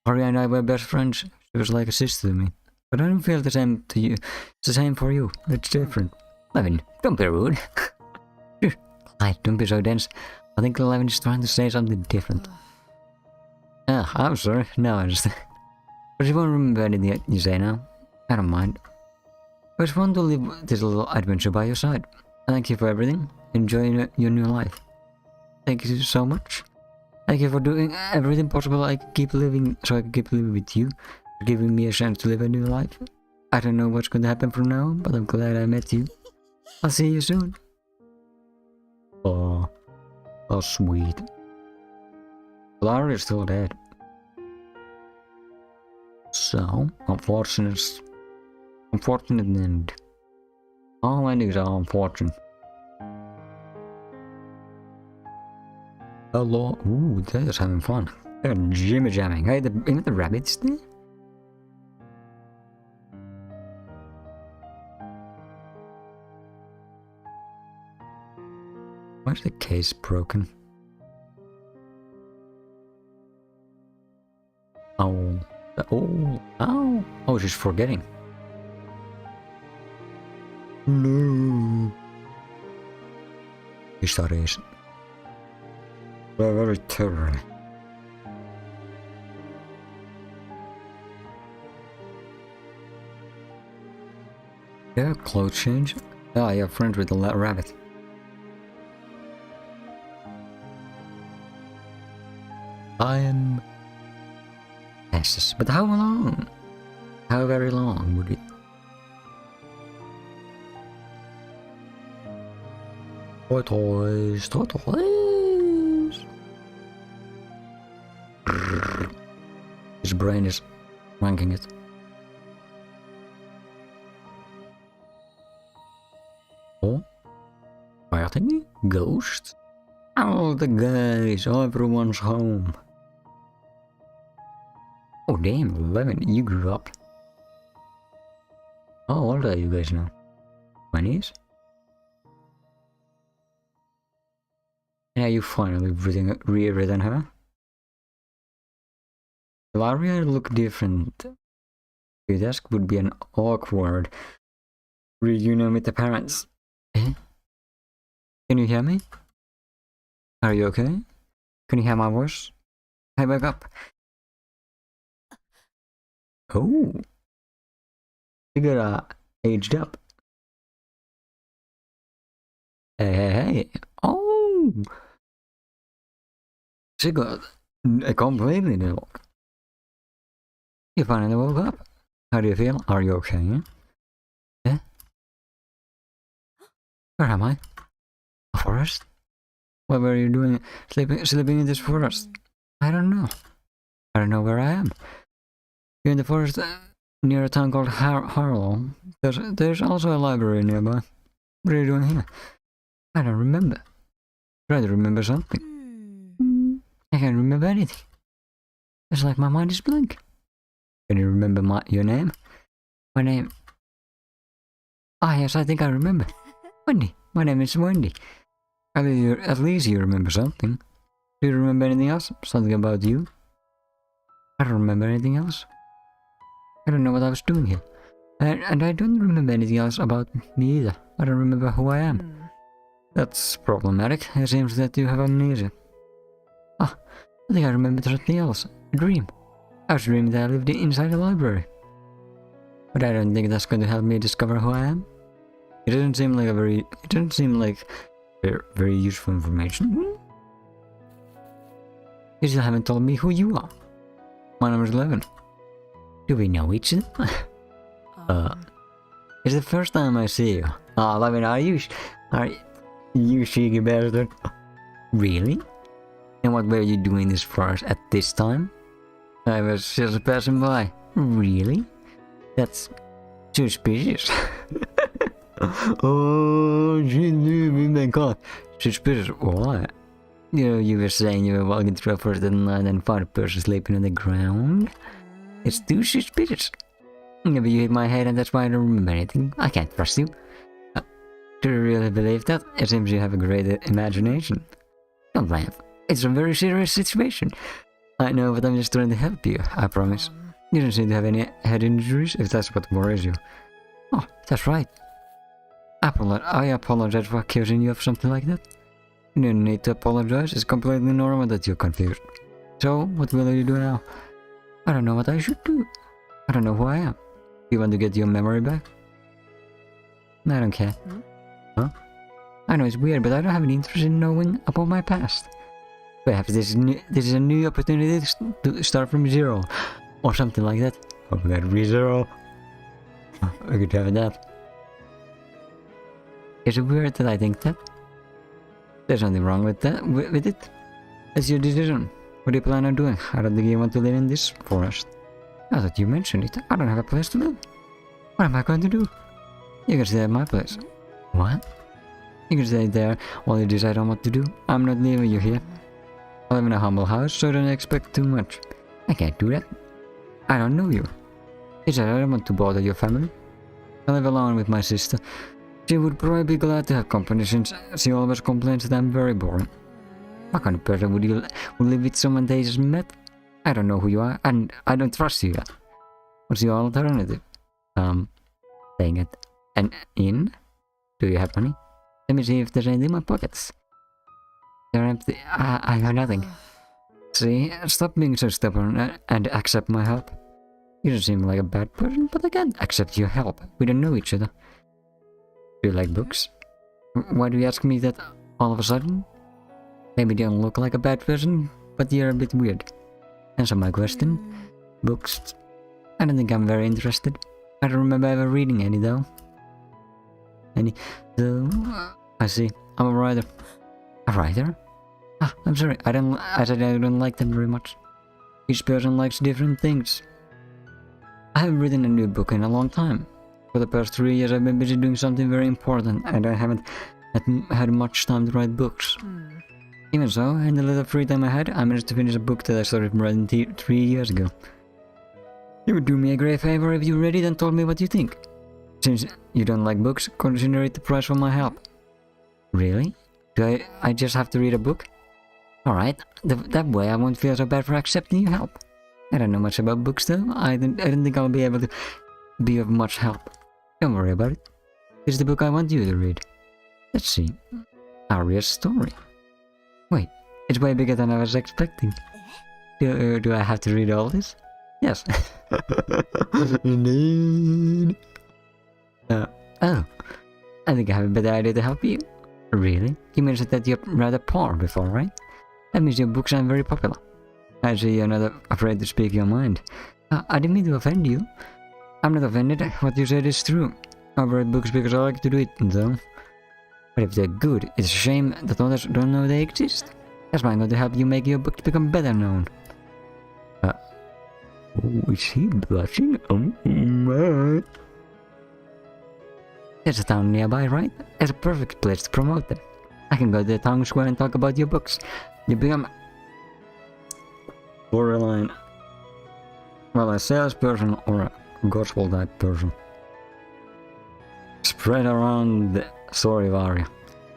Aria and I were best friends. She was like a sister to me. But I don't feel the same to you. It's the same for you. It's different. Levin, don't be rude. Clyde, don't be so dense. I think Levin is trying to say something different. I'm sorry. Now I understand. But you won't remember anything you say now. I don't mind. It was fun to live this little adventure by your side. Thank you for everything. Enjoy your new life. Thank you so much. Thank you for doing everything possible I can keep living with you. For giving me a chance to live a new life. I don't know what's going to happen from now on, but I'm glad I met you. I'll see you soon. Oh, sweet. Lara is still dead. So, unfortunate end. All endings are unfortunate. Hello. Ooh, they're just having fun. They're jimmy jamming. Hey, even the rabbits there? Why is the case broken? Oh, ow. Oh, she's forgetting. No. Histories. They're very terrible. Yeah, clothes change. Ah, you're friends with the rabbit. I am... Passes. But how long? How very long would it... Tortoise, tortoise. His brain is ranking it. Oh, why are they ghosts? All the guys, everyone's home. Oh damn, 11, you grew up. How old are you guys now? 20s? Yeah, you finally rewritten her. Will Aria look different? Your desk would be an awkward reunion with the parents. Eh? Can you hear me? Are you okay? Can you hear my voice? Hey, wake up. Oh. You got aged up. Hey. Oh. She got a completely new look. You finally woke up. How do you feel? Are you okay? Yeah? Where am I? A forest? What were you doing sleeping in this forest? I don't know. I don't know where I am. You're in the forest near a town called Harlow. There's also a library nearby. What are you doing here? I don't remember. Try to remember something. I can't remember anything. It's like my mind is blank. Can you remember your name? My name... Ah yes, I think I remember. Wendy. My name is Wendy. At least you remember something. Do you remember anything else? Something about you? I don't remember anything else. I don't know what I was doing here. And I don't remember anything else about me either. I don't remember who I am. That's problematic. It seems that you have amnesia. Ah, I think I remember something else. A dream. I was dreaming that I lived inside a library. But I don't think that's going to help me discover who I am. It doesn't seem like very useful information. You still haven't told me who you are. My name is 11. Do we know each other? It's the first time I see you. Ah, 11, are you cheeky bastard? Really? And what were you doing this forest at this time? I was just passing by. Really? That's suspicious. Oh, she knew me, my god. Suspicious? What? You were saying you were walking through a forest at night and found a person sleeping on the ground? It's too suspicious. Maybe you hit my head and that's why I don't remember anything. I can't trust you. Do you really believe that? It seems you have a great imagination. Don't laugh. It's a very serious situation. I know, but I'm just trying to help you, I promise. You don't seem to have any head injuries, if that's what worries you. Oh, that's right. I apologize for accusing you of something like that. You don't need to apologize, it's completely normal that you're confused. So, what will you do now? I don't know what I should do. I don't know who I am. You want to get your memory back? I don't care. Huh? I know it's weird, but I don't have any interest in knowing about my past. Perhaps this is a new opportunity to start from zero. Or something like that. Or let it be zero. I could have that. Is it weird that I think that? There's nothing wrong with that, with it. It's your decision. What do you plan on doing? I don't think you want to live in this forest. Now that you mention it, I don't have a place to live. What am I going to do? You can stay at my place. What? You can stay there while you decide on what to do. I'm not leaving you here. I live in a humble house, so don't expect too much. I can't do that. I don't know you. Besides, I don't want to bother your family. I live alone with my sister. She would probably be glad to have company since she always complains that I'm very boring. What kind of person would live with someone they just met? I don't know who you are, and I don't trust you yet. What's your alternative? Staying at an inn? Do you have money? Let me see if there's anything in my pockets. They're empty. I have nothing. See, stop being so stubborn and accept my help. You don't seem like a bad person, but I can't accept your help. We don't know each other. Do you like books? Why do you ask me that all of a sudden? Maybe you don't look like a bad person, but you're a bit weird. Answer my question. Books? I don't think I'm very interested. I don't remember ever reading any though. I see. I'm a writer. A writer? Ah, I'm sorry. I said I don't like them very much. Each person likes different things. I haven't written a new book in a long time. For the past 3 years I've been busy doing something very important and I haven't had much time to write books. Even so, in the little free time I had, I managed to finish a book that I started writing 3 years ago. You would do me a great favor if you read it and told me what you think. Since you don't like books, consider it the price for my help. Really? Do I just have to read a book? Alright, that way I won't feel so bad for accepting your help. I don't know much about books though. I don't think I'll be able to be of much help. Don't worry about it. This is the book I want you to read. Let's see. Aria's story. Wait, it's way bigger than I was expecting. Do I have to read all this? Yes. Indeed. Oh. I think I have a better idea to help you. Really? You mentioned that you're rather poor before, right? That means your books aren't very popular. I see you're not afraid to speak your mind. I didn't mean to offend you. I'm not offended. What you said is true. I write books because I like to do it, though. But if they're good, it's a shame that others don't know they exist. That's why I'm going to help you make your book become better known. Oh, is he blushing? Oh my. There's a town nearby, right? It's a perfect place to promote them. I can go to the town square and talk about your books. You become... borderline... well, a salesperson or a gospel type person. Spread around the story of Aria.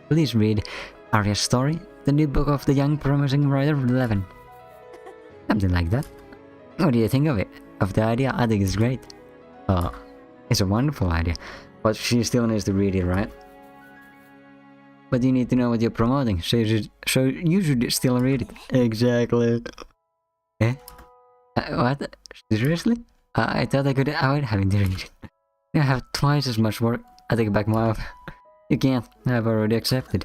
Please read Aria's story, the new book of the young promising writer Levin. Something like that. What do you think of it? Of the idea? I think it's great. It's a wonderful idea. But she still needs to read it, right? But you need to know what you're promoting, so you should still read it. Exactly. Eh? What? Seriously? I thought I could avoid having to read it. I have twice as much work. I take back my offer. You can't. I've already accepted.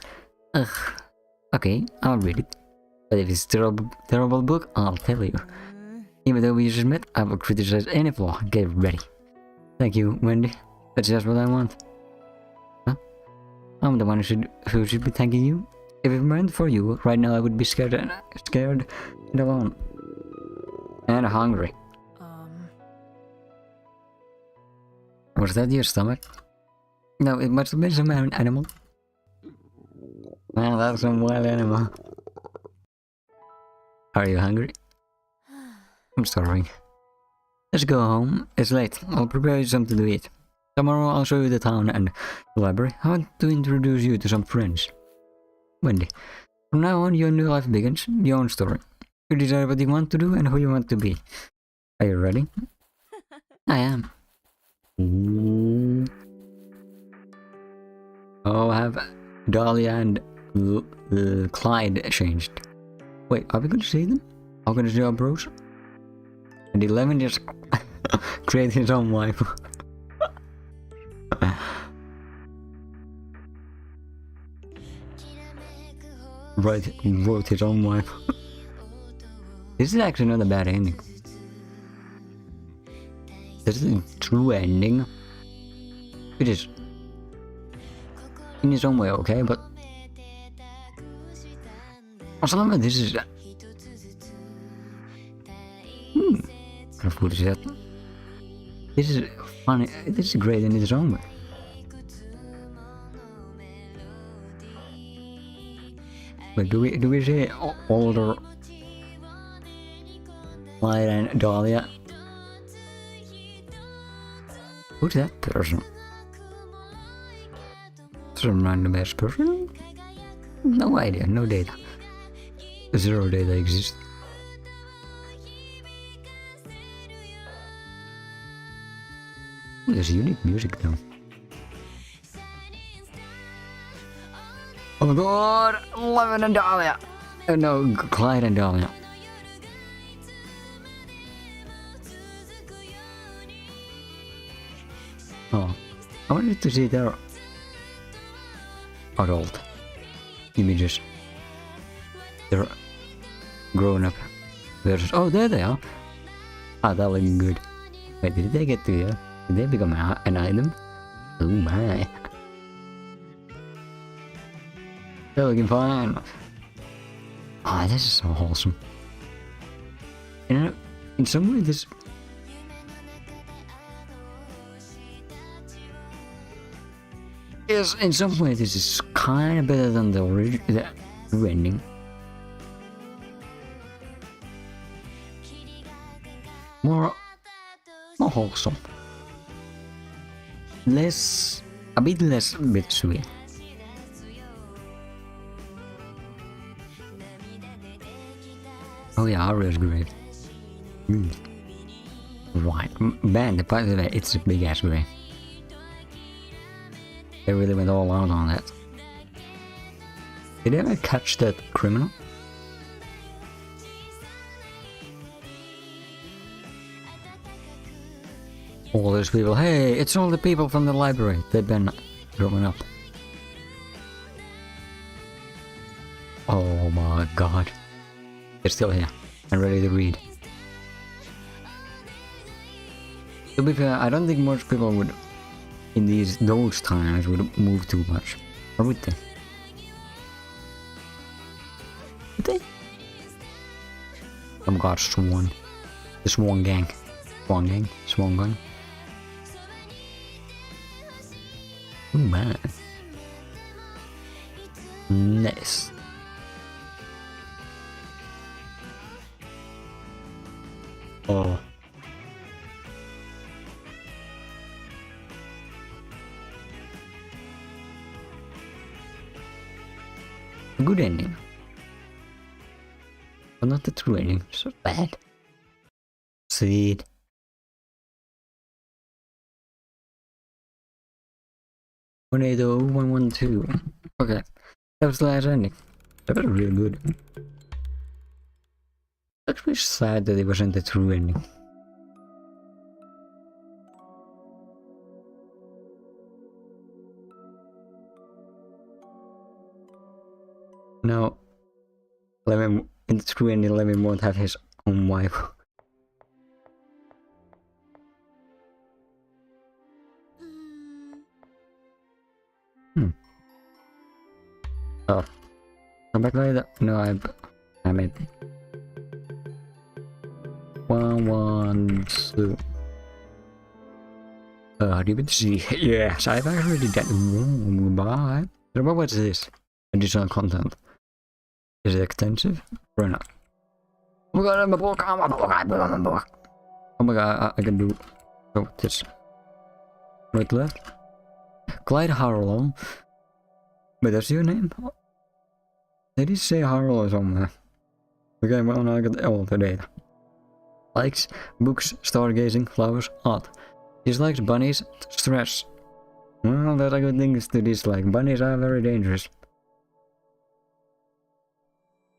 Ugh. Okay, I'll read it. But if it's a terrible book, I'll tell you. Even though we just met, I will criticize any flaw. Get ready. Thank you, Wendy. That's just what I want. Huh? I'm the one who should be thanking you. If it weren't for you, right now I would be scared and alone. And hungry. Was that your stomach? No, it must have been some animal. Man, that's some wild animal. Are you hungry? I'm starving. Let's go home. It's late. I'll prepare you something to eat. Tomorrow I'll show you the town and the library. I want to introduce you to some friends. Wendy, from now on your new life begins. Your own story. You decide what you want to do and who you want to be. Are you ready? I am. Oh, have Dahlia and Clyde changed? Wait, are we going to see them? Are we going to see our bros? And 11 just created his own wife. Right, wrote his own wife. This is actually not a bad ending. This is a true ending. It is in its own way, okay, but also this is what is that? This is funny. This is great in its own way. But do we say older Clyde and Dahlia? Who's that person? Some random ass person? No idea, no data. Zero data exists. There's unique music though. Oh my god! Levin and Dahlia! Oh no, Clyde and Dahlia. Oh, I wanted to see their adult images. They're grown up versus. Oh, there they are! Ah, that looking good. Wait, did they get together? Did they become an item? Oh my. They're looking fine. Ah, this is so wholesome. You know, in some way this... Yes, in some way this is kinda better than the original ending. More wholesome. A bit less bittersweet. Oh yeah, Aria's great. Right, man, by the way, it's a big ass grave. They really went all out on that. Did they ever catch that criminal? All those people, hey, it's all the people from the library. They've been growing up. Oh my god. They're still here and ready to read. To be fair, I don't think most people would, in those times, would move too much. Or would they? Would they? Oh my god, Swan. The Swan Gang. Swan Gang? Swan Gang? Oh man. Nice. Oh. A good ending. But not the true ending. So bad. Sweet. One eight oh 112. Okay. That was the last ending. That was really good. Actually sad that it wasn't the true ending. Now, Lemon, in the true ending, Lemon won't have his own wife. Oh. Come back later? No, I made 112. How do you see? Yes, I've actually did that. Bye. So what is this? Additional content. Is it extensive or not? Oh my god, I'm a book, I'm a book, I'm a book. Oh my god, I can do... Oh, this. Right, left. Clyde Harlow. Wait, that's your name? Did he say Harlow somewhere? Okay, well now I got all the data. Likes books, stargazing, flowers, art. Dislikes bunnies, stress. Well, there are good things to dislike. Bunnies are very dangerous.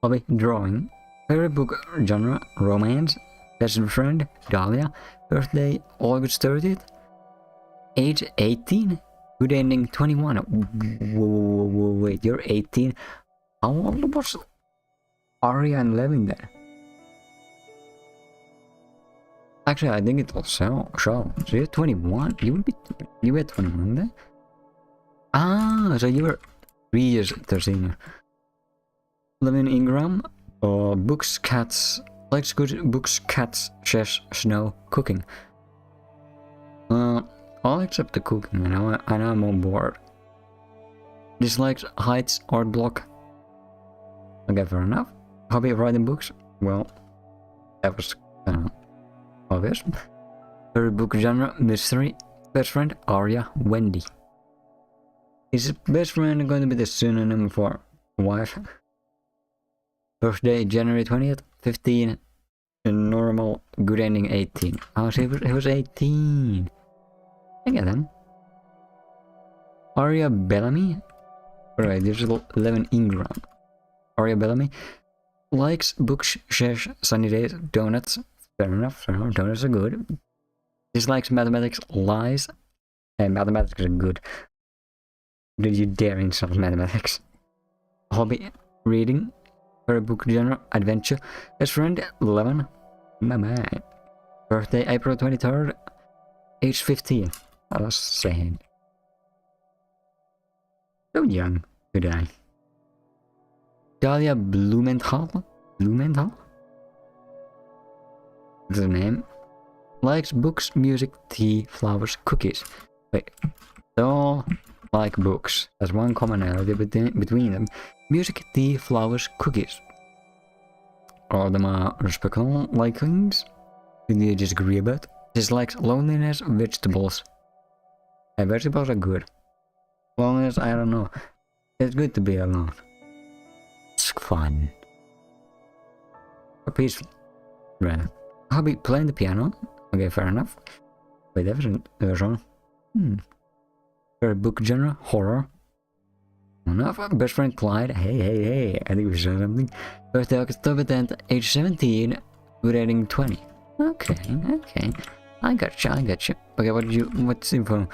Hobby, drawing. Favorite book genre, romance. Best friend, Dahlia. Birthday, August 30th. Age, 18. Good ending, 21. Wait, you're 18? How old was Aria and Levin there? Actually, I think it will show. So you're 21? You were 21 then? Ah, so you were 3 years their senior. Levin Ingram, books, cats, likes good books, cats, chess, snow, cooking. All except the cooking, and I'm on board. Dislikes heights, art block. Okay, fair enough. Hobby of writing books? Well, that was obvious. Favorite book genre, mystery. Best friend, Aria, Wendy. Is best friend going to be the synonym for wife? Birthday, January 20th, 15. And normal, good ending, 18. Oh, so he was 18. I get them. Aria Bellamy? Alright, there's 11 Ingram. Aria Bellamy likes books, shares, sunny days, donuts. Fair enough, donuts are good. Dislikes mathematics, lies. And mathematics are good. Did you dare insult mathematics? Hobby, reading. Her book genre, adventure. Best friend, 11. My. Birthday, April 23rd. Age 15. I was saying. So young today. Dahlia Blumenthal? Blumenthal? That's the name. Likes books, music, tea, flowers, cookies. Wait. They all like books. There's one commonality between them. Music, tea, flowers, cookies. All of them are respectable likings. Do you disagree about? Dislikes loneliness, vegetables. Hey, vegetables are good. Loneliness, I don't know. It's good to be alone. It's fun. Or peaceful. Right. Hobby, playing the piano. Okay, fair enough. Wait, that was wrong. Favorite book genre, horror. Enough. Best friend Clyde. Hey. I think we said something. Birthday October 10th, age 17, good rating 20. Okay. I gotcha. Okay, what's info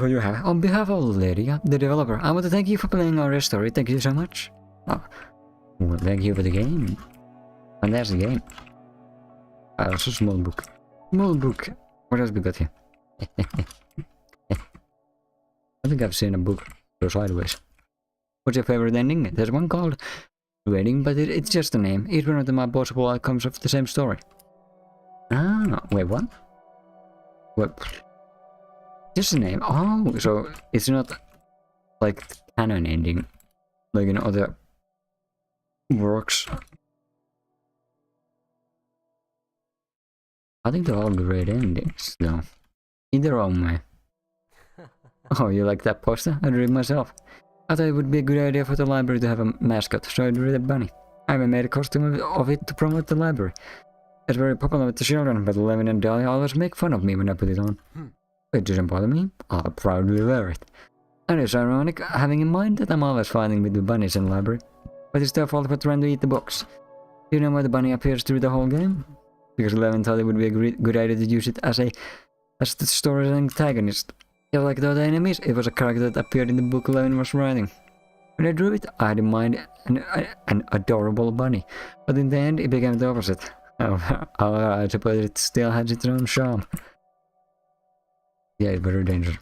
you have? On behalf of Lydia, the developer, I want to thank you for playing our story. Thank you so much. Oh, well, thank you for the game. And there's the game. It's a small book. What else we got here? I think I've seen a book go sideways. What's your favorite ending? There's one called Rating, but it's just a name. Each one of them are possible outcomes of the same story. Ah, wait, what? What? Just a name. Oh, so it's not like canon ending, like in other works. I think they're all great endings, though, in their own way. Oh, you like that poster? I drew it myself. I thought it would be a good idea for the library to have a mascot, so I drew the bunny. I even made a costume of it to promote the library. It's very popular with the children, but Levin and Dahlia always make fun of me when I put it on. It doesn't bother me. I'll proudly wear it. And it's ironic, having in mind that I'm always fighting with the bunnies in the library. But it's their fault for trying to eat the books. Do you know why the bunny appears through the whole game? Because Levin thought it would be a good idea to use it as the story's antagonist. Just like the other enemies, it was a character that appeared in the book Levin was writing. When I drew it, I had in mind an adorable bunny. But in the end, it became the opposite. I suppose it still has its own charm. Yeah, it's very dangerous.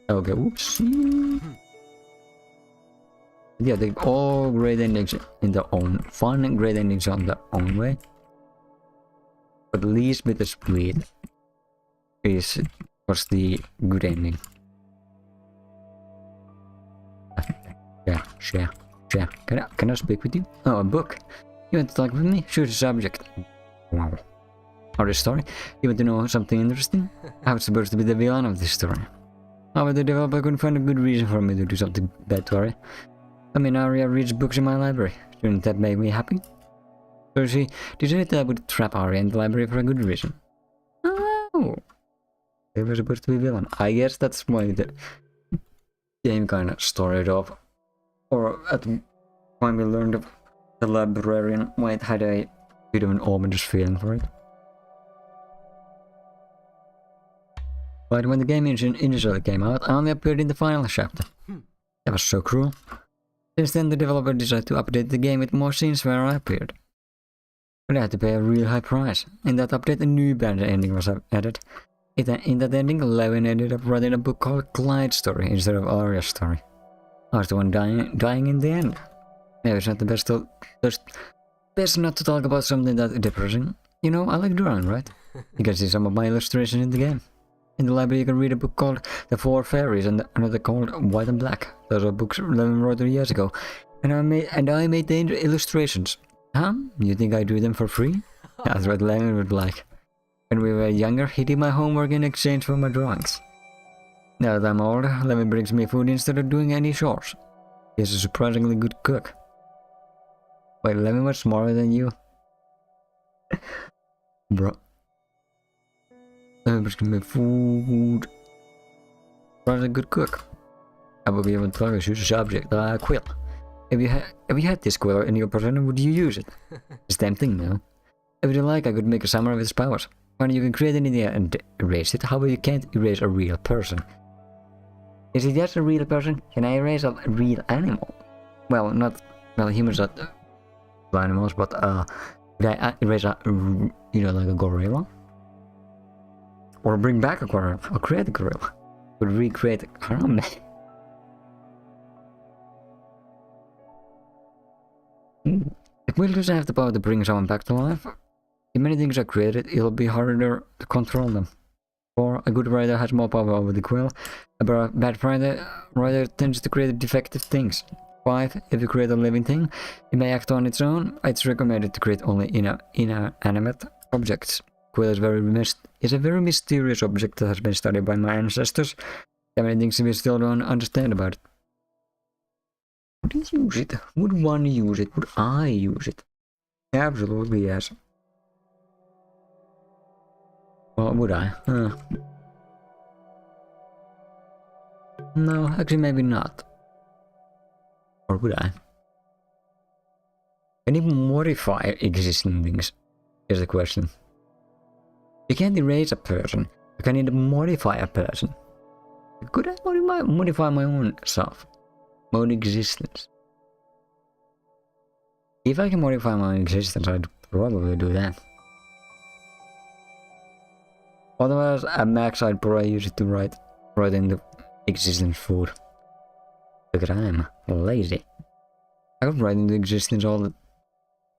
Okay, oops. Yeah, they all great endings in their own fun and great endings on their own way. But least bit of split was the good ending. Yeah, sure. Can I speak with you? Oh, a book. You want to talk with me? Choose a subject. Wow. Or the story? You want to know something interesting? I was supposed to be the villain of this story. However, the developer couldn't find a good reason for me to do something bad to Aria. I mean, Aria reads books in my library. Shouldn't that make me happy? So she decided that I would trap Aria in the library for a good reason. Oh! They were supposed to be villain. I guess that's why the game kind of started off. Or at the point we learned of the librarian might had a bit of an ominous feeling for it. But when the game initially came out, I only appeared in the final chapter. That was so cruel. Since then, the developer decided to update the game with more scenes where I appeared. But I had to pay a real high price. In that update, a new bad ending was added. In that ending, Levin ended up writing a book called Clyde's Story instead of Aria's story. I was the one dying in the end. Maybe it's not the best not to talk about something that depressing. You know, I like drawing, right? You can see some of my illustrations in the game. In the library you can read a book called The Four Fairies and another called White and Black. Those are books Levin wrote 3 years ago. And I made the illustrations. Huh? You think I do them for free? That's what Levin would like. When we were younger, he did my homework in exchange for my drawings. Now that I'm older, Levin brings me food instead of doing any chores. He's a surprisingly good cook. Wait, Levin was smarter than you? Bro. Levin brings me food. Rather a good cook. I would be able to target use a subject, a quill. If you had this quill in your possession, would you use it? It's tempting, no? If you like, I could make a summary of its powers. When you can create an idea and erase it, however you can't erase a real person. Is it just a real person? Can I erase a real animal? Well, humans are animals, but could I erase a, like a gorilla? Or bring back a gorilla, or create a gorilla? Would recreate a gorilla? If Will doesn't have the power to bring someone back to life, if many things are created, it'll be harder to control them. 4. A good writer has more power over the quill. A bad writer tends to create defective things. 5. If you create a living thing, it may act on its own. It's recommended to create only inanimate objects. Quill is a very mysterious object that has been studied by my ancestors. There are many things we still don't understand about it. Would you use it? Would one use it? Would I use it? Absolutely yes. Well, would I? No, actually maybe not. Or would I? Can you modify existing things? Is the question. You can't erase a person. You can either modify a person. Could I modify my own self? My own existence? If I can modify my own existence, I'd probably do that. Otherwise, at max, I'd probably use it to write in the existence food. Look at I am lazy. I could write into existence all the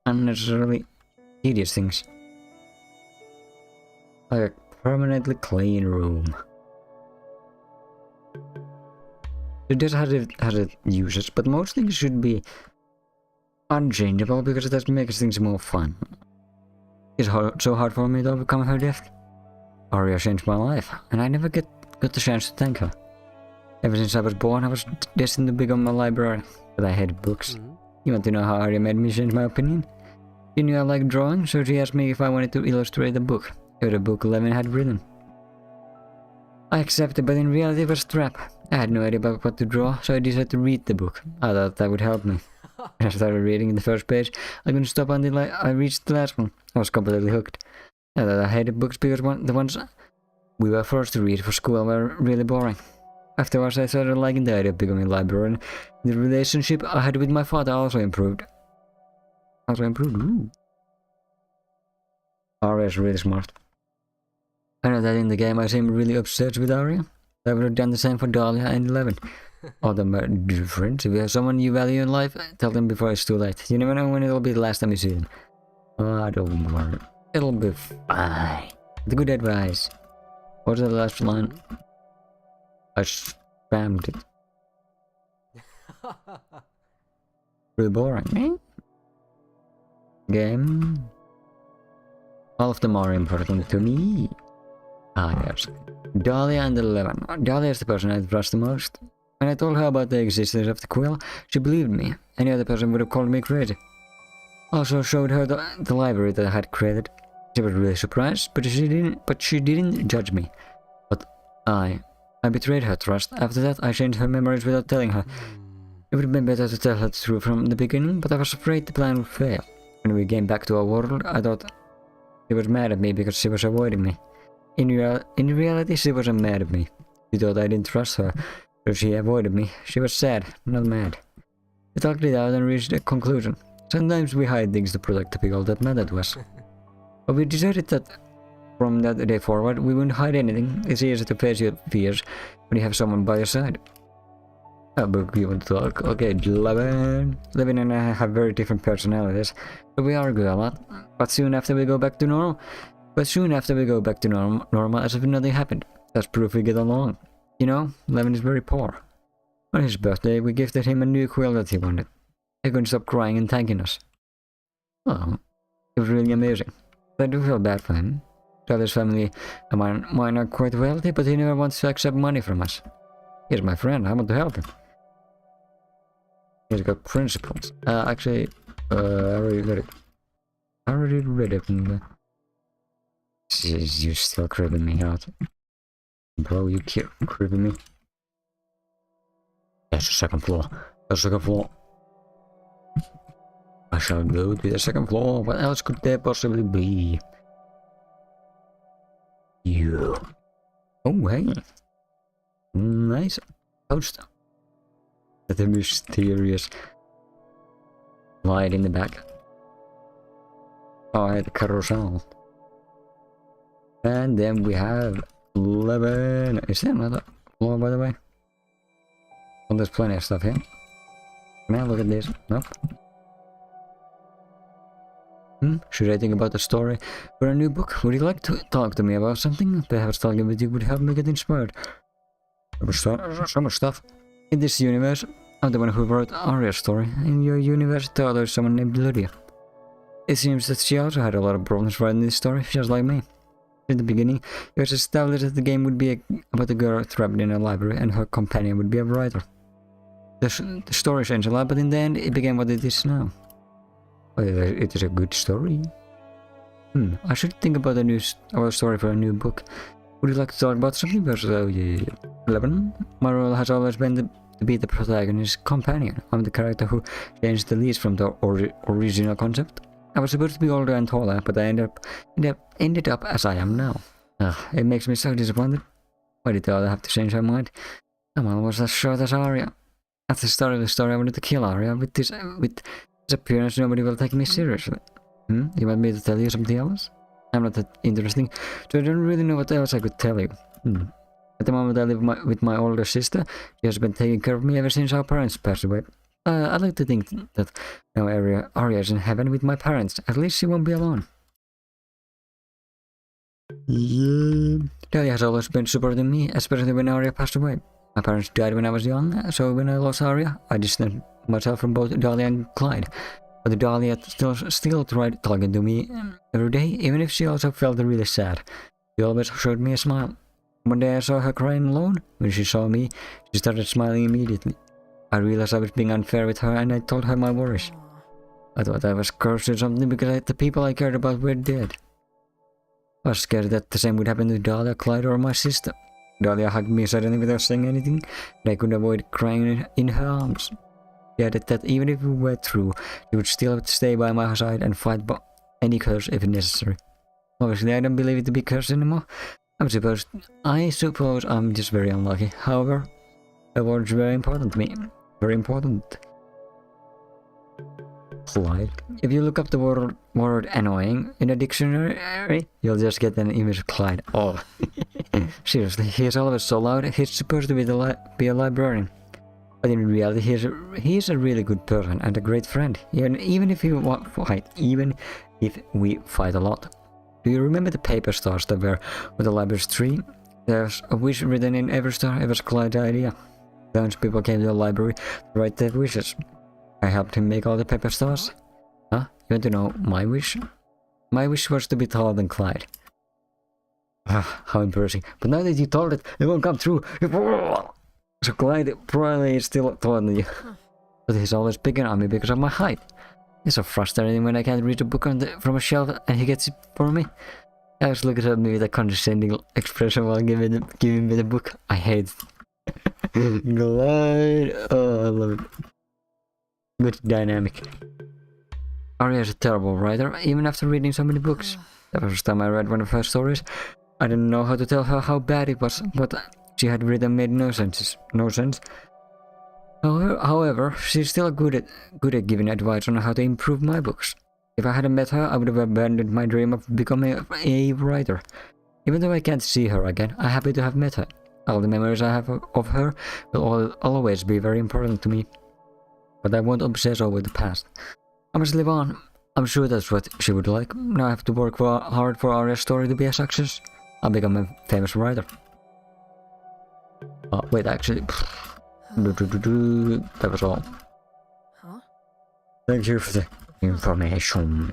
unnecessarily tedious things. Like a permanently clean room. It does has its uses, but most things should be unchangeable because that makes things more fun. It's so hard for me to overcome her death. Aria changed my life, and I never got the chance to thank her. Ever since I was born, I was destined to become a librarian, but I hated books. You want to know how Aria made me change my opinion? She knew I liked drawing, so she asked me if I wanted to illustrate a book. It was a book Levin had written. I accepted, but in reality it was a trap. I had no idea about what to draw, so I decided to read the book. I thought that would help me. When I started reading the first page, I couldn't stop until I reached the last one. I was completely hooked. I thought I hated books because the ones we were forced to read for school were really boring. Afterwards, I started liking the idea of becoming a librarian. The relationship I had with my father also improved. Ooh. Aria is really smart. I know that in the game I seem really obsessed with Aria. I would have done the same for Dahlia and 11. Although my different. If you have someone you value in life, tell them before it's too late. You never know when it'll be the last time you see them. Oh, don't worry. It'll be fine. The good advice. What's the last line? I spammed it. Really boring. Game. All of them are important to me. Ah, yes. Dahlia and 11. Dahlia is the person I trust the most. When I told her about the existence of the quill, she believed me. Any other person would have called me crazy. I also showed her the library that I had created. She was really surprised, but she didn't judge me. But I betrayed her trust. After that, I changed her memories without telling her. It would have been better to tell her the truth from the beginning, but I was afraid the plan would fail. When we came back to our world, I thought she was mad at me because she was avoiding me. In reality, she wasn't mad at me. She thought I didn't trust her, so she avoided me. She was sad, not mad. We talked it out and reached a conclusion. Sometimes we hide things to protect the people that matter to us. But we decided that from that day forward, we wouldn't hide anything. It's easier to face your fears when you have someone by your side. But you want to talk? Okay, Levin and I have very different personalities, so we argue a lot. But soon after we go back to normal, normal as if nothing happened. That's proof we get along. You know, Levin is very poor. On his birthday, we gifted him a new quill that he wanted. He couldn't stop crying and thanking us. Oh, it was really amazing. I do feel bad for him. Tyler's family and mine are quite wealthy, but he never wants to accept money from us. He's my friend, I want to help him. He's got principles. Actually, I already read it. Jeez, you're still creeping me out. Bro, you keep creeping me. There's the second floor. The second floor. I shall go to the second floor. What else could there possibly be? You. Oh, hey. Nice poster. The mysterious light in the back. Oh, the carousel. And then we have 11. Is there another floor, by the way? Well, there's plenty of stuff here. Can I look at this? Nope. Should I think about the story for a new book? Would you like to talk to me about something? Perhaps talking with you would help me get inspired. So much stuff. In this universe, I'm the one who wrote Aria's story. In your universe, the other is someone named Lydia. It seems that she also had a lot of problems writing this story, just like me. In the beginning, it was established that the game would be about a girl trapped in a library and her companion would be a writer. The story changed a lot, but in the end, it became what it is now. It is a good story. I should think about a story for a new book. Would you like to talk about something? Versus 11. My role has always been to be the protagonist's companion. I'm the character who changed the least from the original concept. I was supposed to be older and taller, but I ended up as I am now. It makes me so disappointed. Why did the other have to change her mind? Someone was as short as Aria. At the start of the story, I wanted to kill Aria. With this appearance, nobody will take me seriously. You want me to tell you something else? I'm not that interesting, so I don't really know what else I could tell you. At the moment, I live with my older sister. She has been taking care of me ever since our parents passed away. I'd like to think that now Aria is in heaven with my parents. At least she won't be alone. Yeah. Daddy has always been supporting me, especially when Aria passed away. My parents died when I was young, so when I lost Aria, I distanced myself from both Dahlia and Clyde. But Dahlia still tried talking to me every day, even if she also felt really sad. She always showed me a smile. One day I saw her crying alone. When she saw me, she started smiling immediately. I realized I was being unfair with her and I told her my worries. I thought I was cursed or something because the people I cared about were dead. I was scared that the same would happen to Dahlia, Clyde or my sister. Dahlia hugged me suddenly without saying anything, and I couldn't avoid crying in her arms. She added that even if we were through, she would still stay by my side and fight any curse if necessary. Obviously, I don't believe it to be cursed anymore. I suppose I'm just very unlucky. However, the word is very important to me. Very important. Clyde. If you look up the word annoying in a dictionary, you'll just get an image of Clyde. Oh. Seriously, he is always so loud. He's supposed to be a librarian. But in reality, he is a really good person and a great friend. Even if we fight a lot. Do you remember the paper stars that were on the library's tree? There's a wish written in every star. It was Clyde's idea. Townspeople came to the library to write their wishes. I helped him make all the paper stars. Huh? You want to know my wish? My wish was to be taller than Clyde. How embarrassing. But now that you told it, it won't come true. So Clyde probably is still taller than you. But he's always picking on me because of my height. It's so frustrating when I can't read a book from a shelf and he gets it for me. I was looking at me with a condescending expression while giving me the book. I hate it. Clyde. Oh, I love it. Good dynamic. Aria is a terrible writer, even after reading so many books. The first time I read one of her stories, I didn't know how to tell her how bad it was, but she had written made no sense. However, she's still good at giving advice on how to improve my books. If I hadn't met her, I would have abandoned my dream of becoming a writer. Even though I can't see her again, I'm happy to have met her. All the memories I have of her will always be very important to me. But I won't obsess over the past. I must live on. I'm sure that's what she would like. Now I have to work hard for Aria's story to be a success. I'll become a famous writer. Wait, actually... That was all. Huh? Thank you for the information.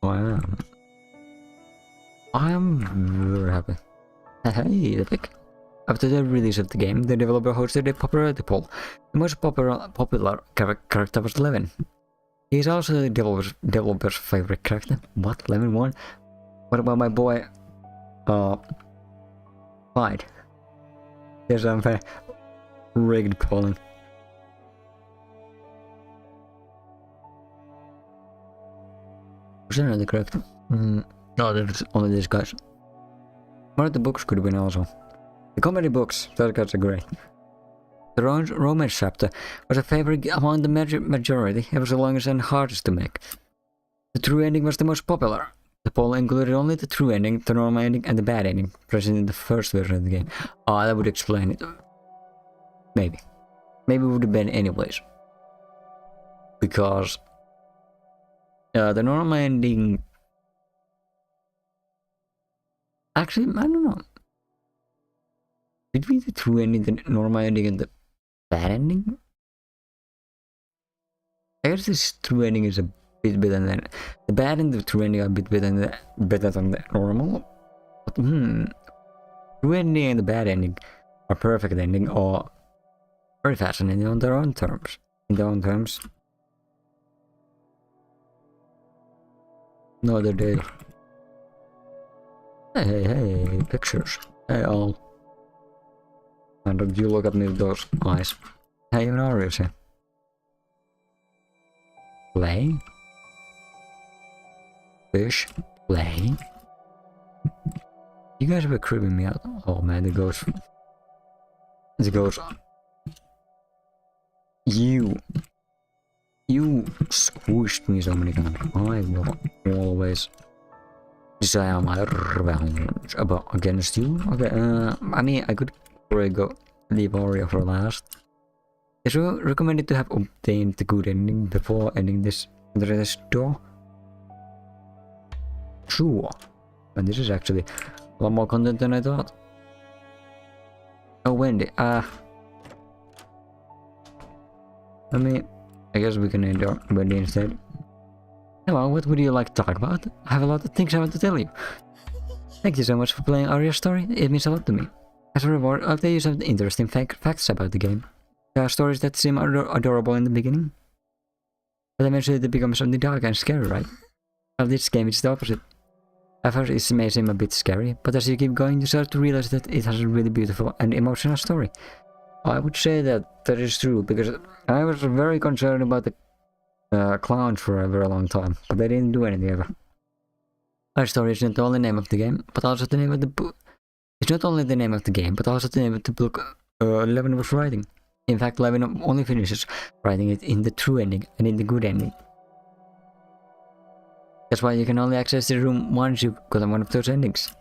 Wow. I'm very happy. Hey, the pick. After the release of the game, the developer hosted a popularity poll. The most popular character was Levin. He is also the developer's favorite character. What? Levin won? What about my boy... Clyde? Yes, I'm fair. Rigged polling. Was there another character? No, there's only these guys. One of the books could have been also. The comedy books, those guys are great. The romance chapter was a favorite among the majority. It was the longest and hardest to make. The true ending was the most popular. The poll included only the true ending, the normal ending, and the bad ending, present in the first version of the game. Oh, that would explain it. Maybe. Maybe it would have been anyways. Because the normal ending... Actually, I don't know. Between the true ending, the normal ending, and the bad ending? I guess this true ending is a bit better than the bad and the true ending are a bit better than the normal. But true ending and the bad ending are perfect ending or very fascinating on their own terms. In their own terms. Another day. Hey, pictures. Hey all. And don't you look at me with those eyes. Hey, even Aria's here. Play? Fish? Play? You guys were creeping me out. Oh man, the ghost. The ghost. You squished me so many times. I will always desire my revenge against you. Okay, I mean, I could probably go leave Aria for last. Is it recommended to have obtained the good ending before ending this door? Sure. And this is actually a lot more content than I thought. Oh, Wendy, I mean, I guess we can end Wendy instead. Hello, what would you like to talk about? I have a lot of things I want to tell you. Thank you so much for playing Aria's story, it means a lot to me. As a reward, I'll tell you some interesting facts about the game. There are stories that seem adorable in the beginning, but eventually they become something dark and scary, right? Well, this game is the opposite. At first it may seem a bit scary, but as you keep going you start to realize that it has a really beautiful and emotional story. I would say that is true, because I was very concerned about the clowns for a very long time, but they didn't do anything ever. Our story is not only the name of the game, but also the name of the book. It's not only the name of the game, but also the name of the book Levin was writing. In fact, Levin only finishes writing it in the true ending and in the good ending. That's why you can only access the room once you've gotten one of those endings.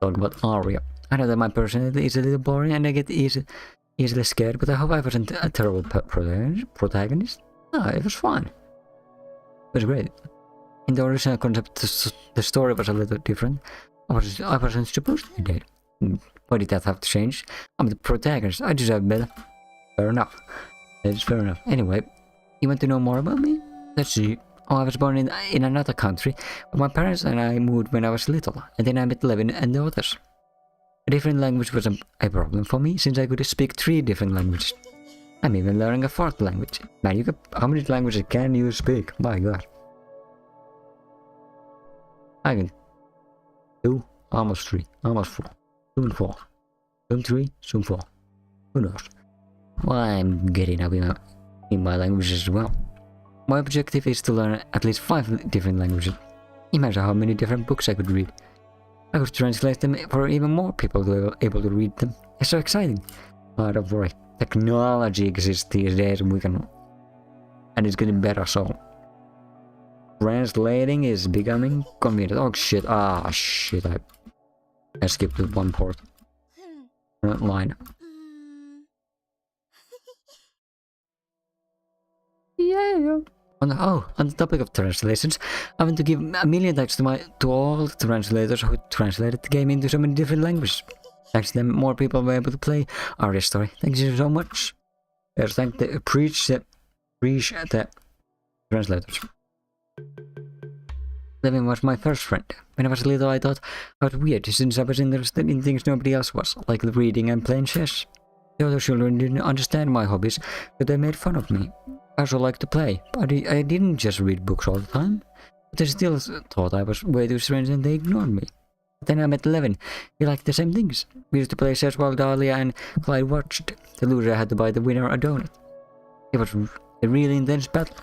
Talk about Aria. I know that my personality is a little boring and I get easily scared, but I hope I wasn't a terrible protagonist. No, it was fun. It was great. In the original concept, the story was a little different. I wasn't supposed to be dead. Why did that have to change? I'm the protagonist. I deserve better. Fair enough. That is fair enough. Anyway, you want to know more about me? Let's see. Oh, I was born in another country, but my parents and I moved when I was little, and then I met Levin and the others. A different language was a problem for me, since I could speak 3 different languages. I'm even learning a 4th language. Man, how many languages can you speak? My god. I can 2, almost 3, almost 4, soon 4, soon 3, soon 4. Who knows? Well, I'm getting up in my languages as well. My objective is to learn at least 5 different languages. Imagine how many different books I could read. I could translate them for even more people to be able to read them. It's so exciting. Oh, don't worry. Technology exists these days and and it's getting better, so translating is becoming convenient. Oh shit, shit, I skipped one part. Line. Yeah. On the topic of translations, I want to give a million thanks to all the translators who translated the game into so many different languages. Thanks to them, more people were able to play Aria's story. Thank you so much. Yes, appreciate the translators. Levin was my first friend. When I was little, I thought I was weird since I was interested in things nobody else was, like reading and playing chess. The other children didn't understand my hobbies, but they made fun of me. I also liked to play, but I didn't just read books all the time. But they still thought I was way too strange and they ignored me. But then I met Levin. We liked the same things. We used to play chess while Dahlia and Clyde watched. The loser had to buy the winner a donut. It was a really intense battle.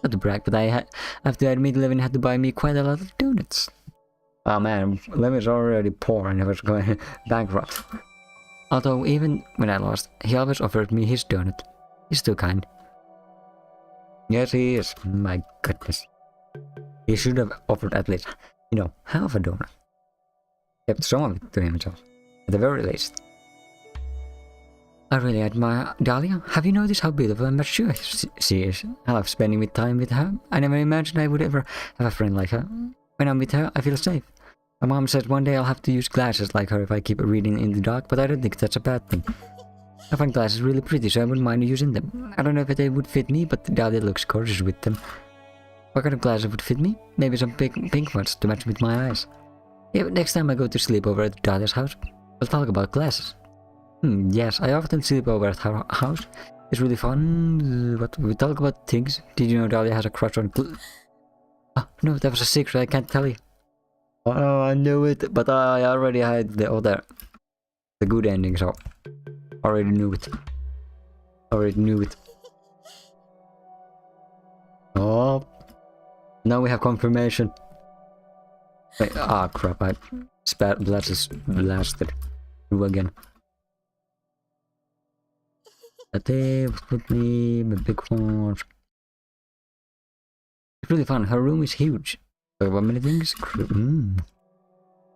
Not to brag, but I have to admit Levin had to buy me quite a lot of donuts. Oh man, Levin's already poor and he was going bankrupt. Although even when I lost, he always offered me his donut. He's too kind. Yes, he is. My goodness. He should have offered at least, half a donut. Kept some of it to himself, at the very least. I really admire Dahlia. Have you noticed how beautiful and mature she is? I love spending time with her. I never imagined I would ever have a friend like her. When I'm with her, I feel safe. My mom says one day I'll have to use glasses like her if I keep reading in the dark, but I don't think that's a bad thing. I find glasses really pretty, so I wouldn't mind using them. I don't know if they would fit me, but Dahlia looks gorgeous with them. What kind of glasses would fit me? Maybe some pink ones to match with my eyes. Yeah, next time I go to sleep over at Dahlia's house, we'll talk about glasses. Yes, I often sleep over at her house. It's really fun. But we talk about things. Did you know Dahlia has a crush on Oh, no, that was a secret. I can't tell you. Oh, I knew it, but I already had the good ending, so already knew it. Oh, now we have confirmation. Wait, crap! I blasted through again. They put me the big ones. It's really fun. Her room is huge. Wait, what many things?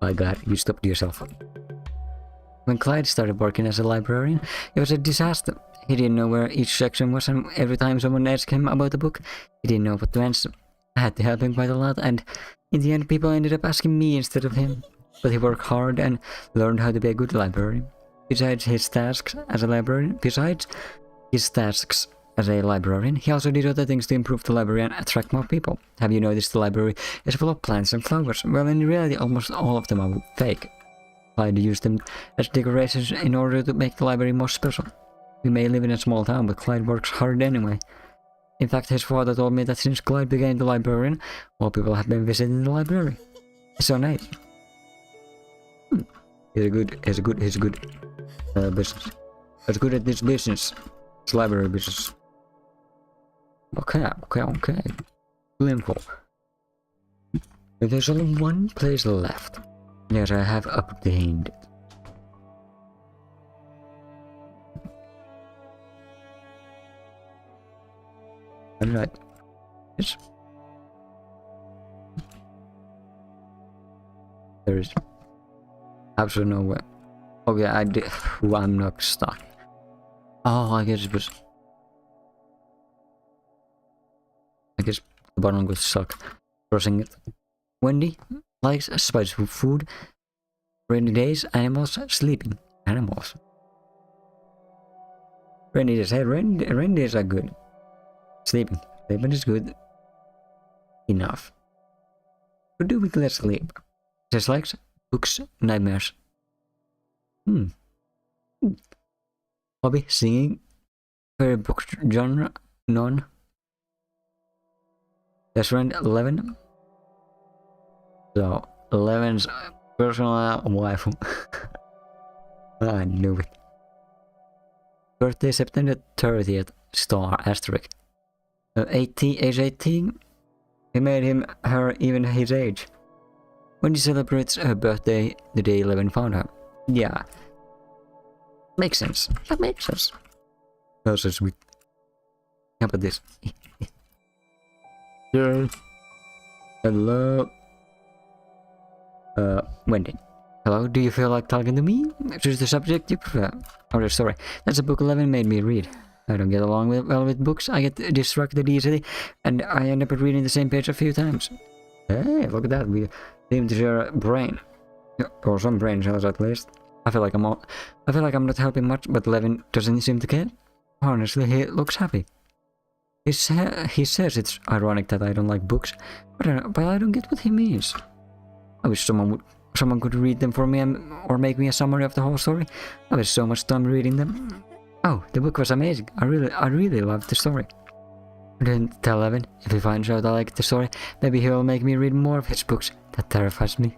My god, you stopped yourself. When Clyde started working as a librarian, it was a disaster. He didn't know where each section was, and every time someone asked him about a book, he didn't know what to answer. I had to help him quite a lot, and in the end people ended up asking me instead of him. But he worked hard and learned how to be a good librarian. Besides his tasks as a librarian, he also did other things to improve the library and attract more people. Have you noticed the library is full of plants and flowers? Well, in reality, almost all of them are fake. Clyde used them as decorations in order to make the library more special. We may live in a small town, but Clyde works hard anyway. In fact, his father told me that since Clyde became the librarian, more people have been visiting the library. It's so nice. He's a good business. He's good at this business. It's library business. Okay. Good info. There's only one place left. Yes, I have obtained it. Alright. Yes. There is absolutely no way. Okay, I'm not stuck. Oh, I guess the bottom was stuck. Crossing it. Wendy likes spicy food. Rainy days, animals, sleeping. Animals. Rainy days, hey, rainy days are good. Sleeping is good. Enough. Could do with less sleep. Just likes books, nightmares. Hobby, singing. Favorite book genre, none. Best friend, 11. So, 11's personal wife. I knew it. Birthday, September 30th, star, asterisk. Age 18. He made her even his age. When she celebrates her birthday, the day 11 found her. Yeah. Makes sense. That makes sense. Oh, so sweet. How about this? Yeah. Hello. Wendy. Hello, do you feel like talking to me? Choose the subject you prefer. Oh, sorry. That's a book 11 made me read. I don't get along well with books. I get distracted easily, and I end up reading the same page a few times. Hey, look at that. We seem to share a brain. Or some brain cells at least. I feel like I'm not helping much, but Levin doesn't seem to care. Honestly, he looks happy. He says it's ironic that I don't like books, but I don't get what he means. I wish someone could read them for me or make me a summary of the whole story. I waste so much time reading them. Oh, the book was amazing. I really loved the story. I didn't tell Levin. If he finds out I like the story, maybe he'll make me read more of his books. That terrifies me.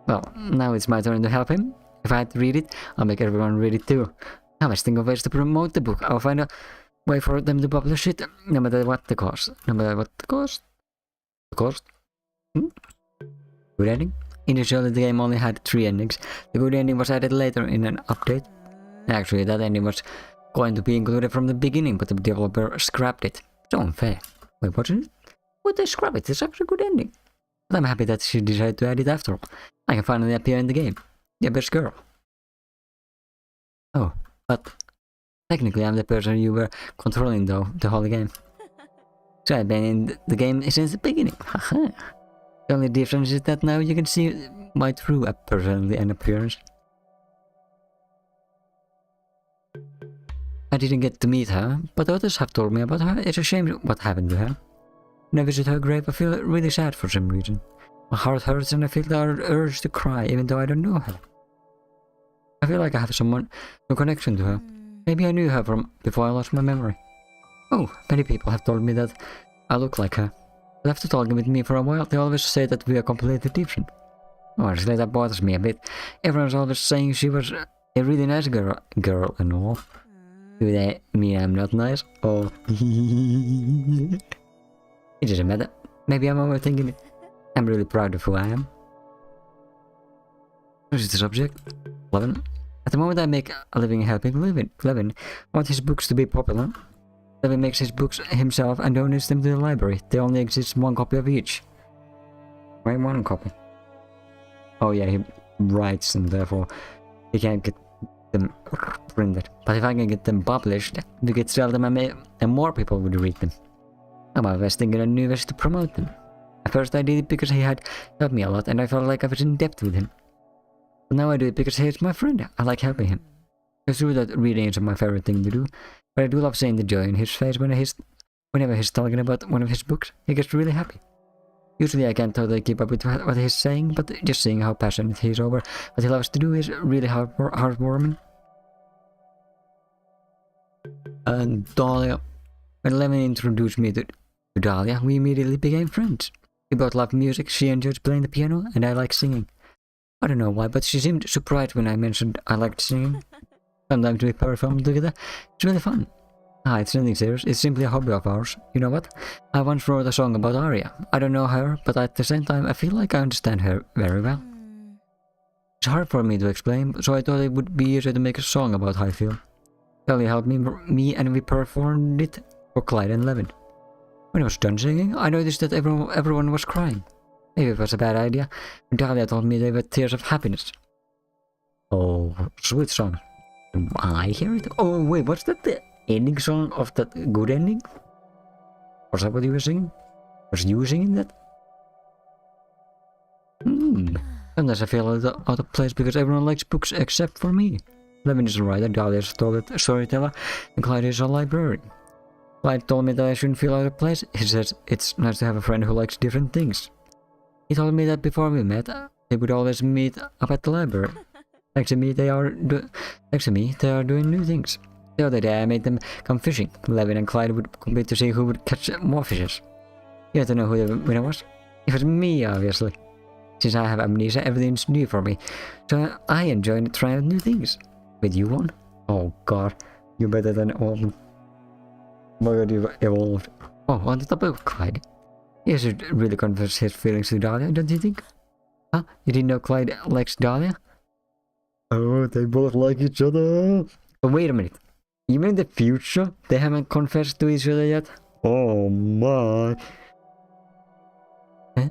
Well, now it's my turn to help him. If I had to read it, I'll make everyone read it too. I must think of ways to promote the book. I'll find a way for them to publish it, no matter what the cost. No matter what the cost. The cost? Good ending? Initially, the game only had 3 endings. The good ending was added later in an update. Actually, that ending was going to be included from the beginning, but the developer scrapped it. So unfair. Wait, what's it? Would they scrap it? It's actually a good ending. But I'm happy that she decided to add it after all. I can finally appear in the game. Yeah, best girl. Oh, but technically I'm the person you were controlling though, the whole game. So I've been in the game since the beginning. Haha. The only difference is that now you can see my true personality and appearance. I didn't get to meet her, but others have told me about her. It's a shame what happened to her. When I visit her grave, I feel really sad for some reason. My heart hurts and I feel the urge to cry even though I don't know her. I feel like I have some connection to her. Maybe I knew her from before I lost my memory. Oh, many people have told me that I look like her. But after talking with me for a while, they always say that we are completely different. Honestly, that bothers me a bit. Everyone's always saying she was a really nice girl and all. Do they mean I'm not nice? Oh. It doesn't matter. Maybe I'm overthinking it. I'm really proud of who I am. What is the subject? Levin. At the moment I make a living helping Levin wants his books to be popular. Levin makes his books himself and donates them to the library. There only exists 1 copy of each. Why 1 copy? Oh yeah, he writes and therefore he can't get them printed. But if I can get them published, we could sell them and more people would read them. I was thinking of new ways to promote them. At first I did it because he had helped me a lot and I felt like I was in debt with him. But now I do it because he is my friend. I like helping him. It's true that reading is my favorite thing to do, but I do love seeing the joy in his face whenever he's talking about one of his books. He gets really happy. Usually I can't totally keep up with what he's saying, but just seeing how passionate he is over what he loves to do is really heartwarming. And Dahlia. When Levin introduced me to Dahlia, we immediately became friends. We both loved music, she enjoyed playing the piano, and I liked singing. I don't know why, but she seemed surprised when I mentioned I liked singing. Sometimes we perform together. It's really fun. It's nothing serious, it's simply a hobby of ours. You know what? I once wrote a song about Aria. I don't know her, but at the same time I feel like I understand her very well. It's hard for me to explain, so I thought it would be easier to make a song about how I feel. Kelly helped me and we performed it for Clyde and Levin. When I was done singing, I noticed that everyone was crying. Maybe it was a bad idea, but Dahlia told me they were tears of happiness. Oh, sweet song. I hear it. Oh wait, what's that? The ending song of that good ending? Was that what you were singing? Was you singing that? Sometimes I feel out of place because everyone likes books except for me. Levin is a writer, Dahlia is a storyteller, and Clyde is a librarian. Clyde told me that I shouldn't feel out of place. He says it's nice to have a friend who likes different things. He told me that before we met, they would always meet up at the library. Thanks to me, they are doing new things. The other day I made them come fishing. Levin and Clyde would compete to see who would catch more fishes. You have to know who the winner was? It was me, obviously. Since I have amnesia, everything's new for me. So I enjoy trying out new things. Wait, you won? Oh god, you're better than all of them. Oh my god, you've evolved. Oh, on the topic of Clyde. He should really confess his feelings to Dahlia, don't you think? Huh? You didn't know Clyde likes Dahlia? Oh, they both like each other. But wait a minute. Even in the future, they haven't confessed to each other yet? Oh my. Huh?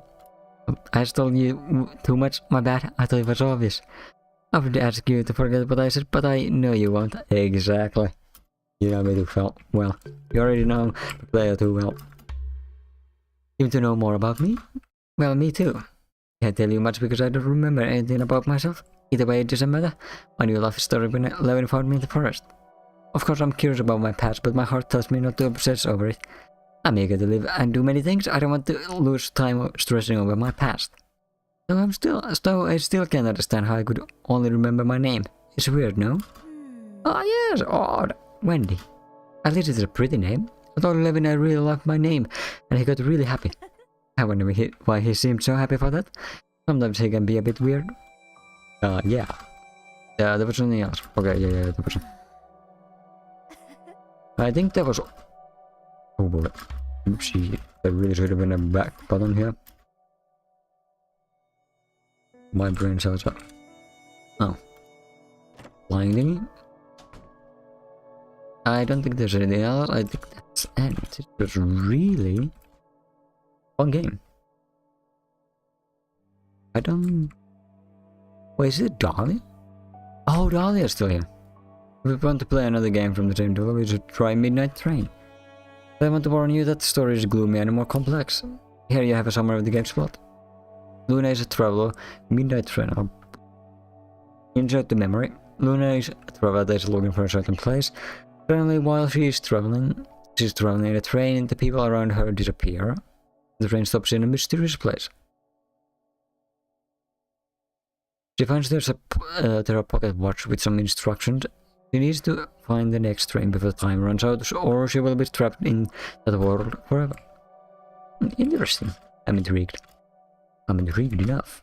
I told you too much, my bad. I thought it was obvious. I would ask you to forget what I said, but I know you won't. Exactly. You know me too well. You already know the player too well. You want to know more about me? Well, me too. Can't tell you much because I don't remember anything about myself. Either way, it doesn't matter. I knew life story when Levin found me in the forest. Of course, I'm curious about my past, but my heart tells me not to obsess over it. I'm eager to live and do many things. I don't want to lose time stressing over my past. So I still can't understand how I could only remember my name. It's weird, no? Oh yes, odd. Wendy. At least it's a pretty name. I told Levin I really loved my name, and he got really happy. I wonder why he seemed so happy for that. Sometimes he can be a bit weird. Yeah. Yeah, there was something else. Okay, yeah, there was. I think that was. Oh boy. Oopsie. There really should have been a back button here. My brain cells up. Oh. Flying thingy? I don't think there's anything else. I think that's it. It was really fun game. I don't. Wait, is it Dahlia? Oh, Dahlia's still here. If we want to play another game from the same developer, we should try Midnight Train. But I want to warn you that the story is gloomy and more complex. Here you have a summary of the game's plot. Luna is a traveler. Midnight Train. I'll insert the memory. Luna is a traveler that is looking for a certain place. Suddenly, while she's traveling in a train and the people around her disappear. The train stops in a mysterious place. She finds there a pocket watch with some instructions. She needs to find the next train before time runs out, or she will be trapped in that world forever. Interesting. I'm intrigued. I'm intrigued enough.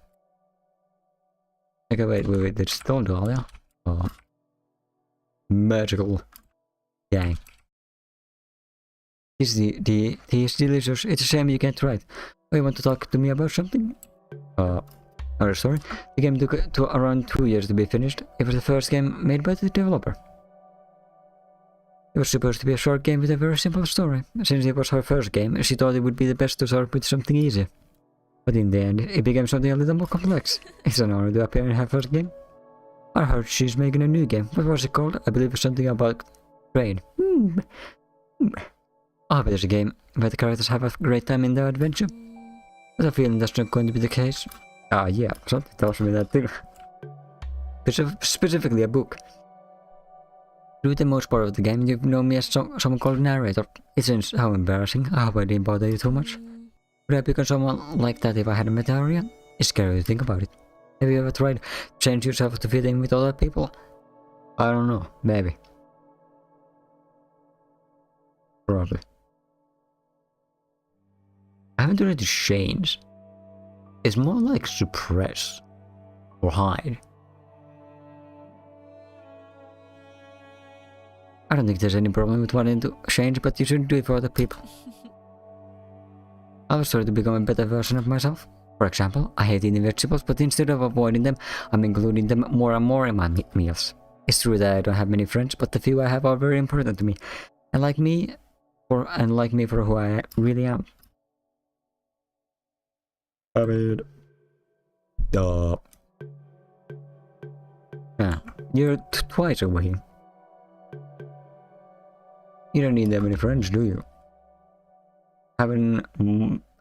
Okay, wait, there's still Dahlia. Oh. Magical. Gang. Tea is delicious. It's a shame you can't try it. Oh, you want to talk to me about something? Sorry. The game took around 2 years to be finished. It was the first game made by the developer. It was supposed to be a short game with a very simple story. Since it was her first game, she thought it would be the best to start with something easy. But in the end, it became something a little more complex. It's an honor to appear in her first game. I heard she's making a new game. What was it called? I believe it was something about train. I hope there's a game where the characters have a great time in their adventure. But I feel that's not going to be the case. Yeah, something tells me that too. Specifically a book. Through the most part of the game, you know me as someone called narrator. It seems how embarrassing. I hope I didn't bother you too much. Would I become someone like that if I hadn't met Aria? It's scary to think about it. Have you ever tried to change yourself to fit in with other people? I don't know, maybe. Probably. I haven't tried to change. It's more like suppress or hide. I don't think there's any problem with wanting to change, but you shouldn't do it for other people. I was trying to become a better version of myself. For example, I hate eating vegetables, but instead of avoiding them, I'm including them more and more in my meals. It's true that I don't have many friends, but the few I have are very important to me, and like me for who I really am. I mean, yeah, you're twice away. You don't need that many friends, do you? Having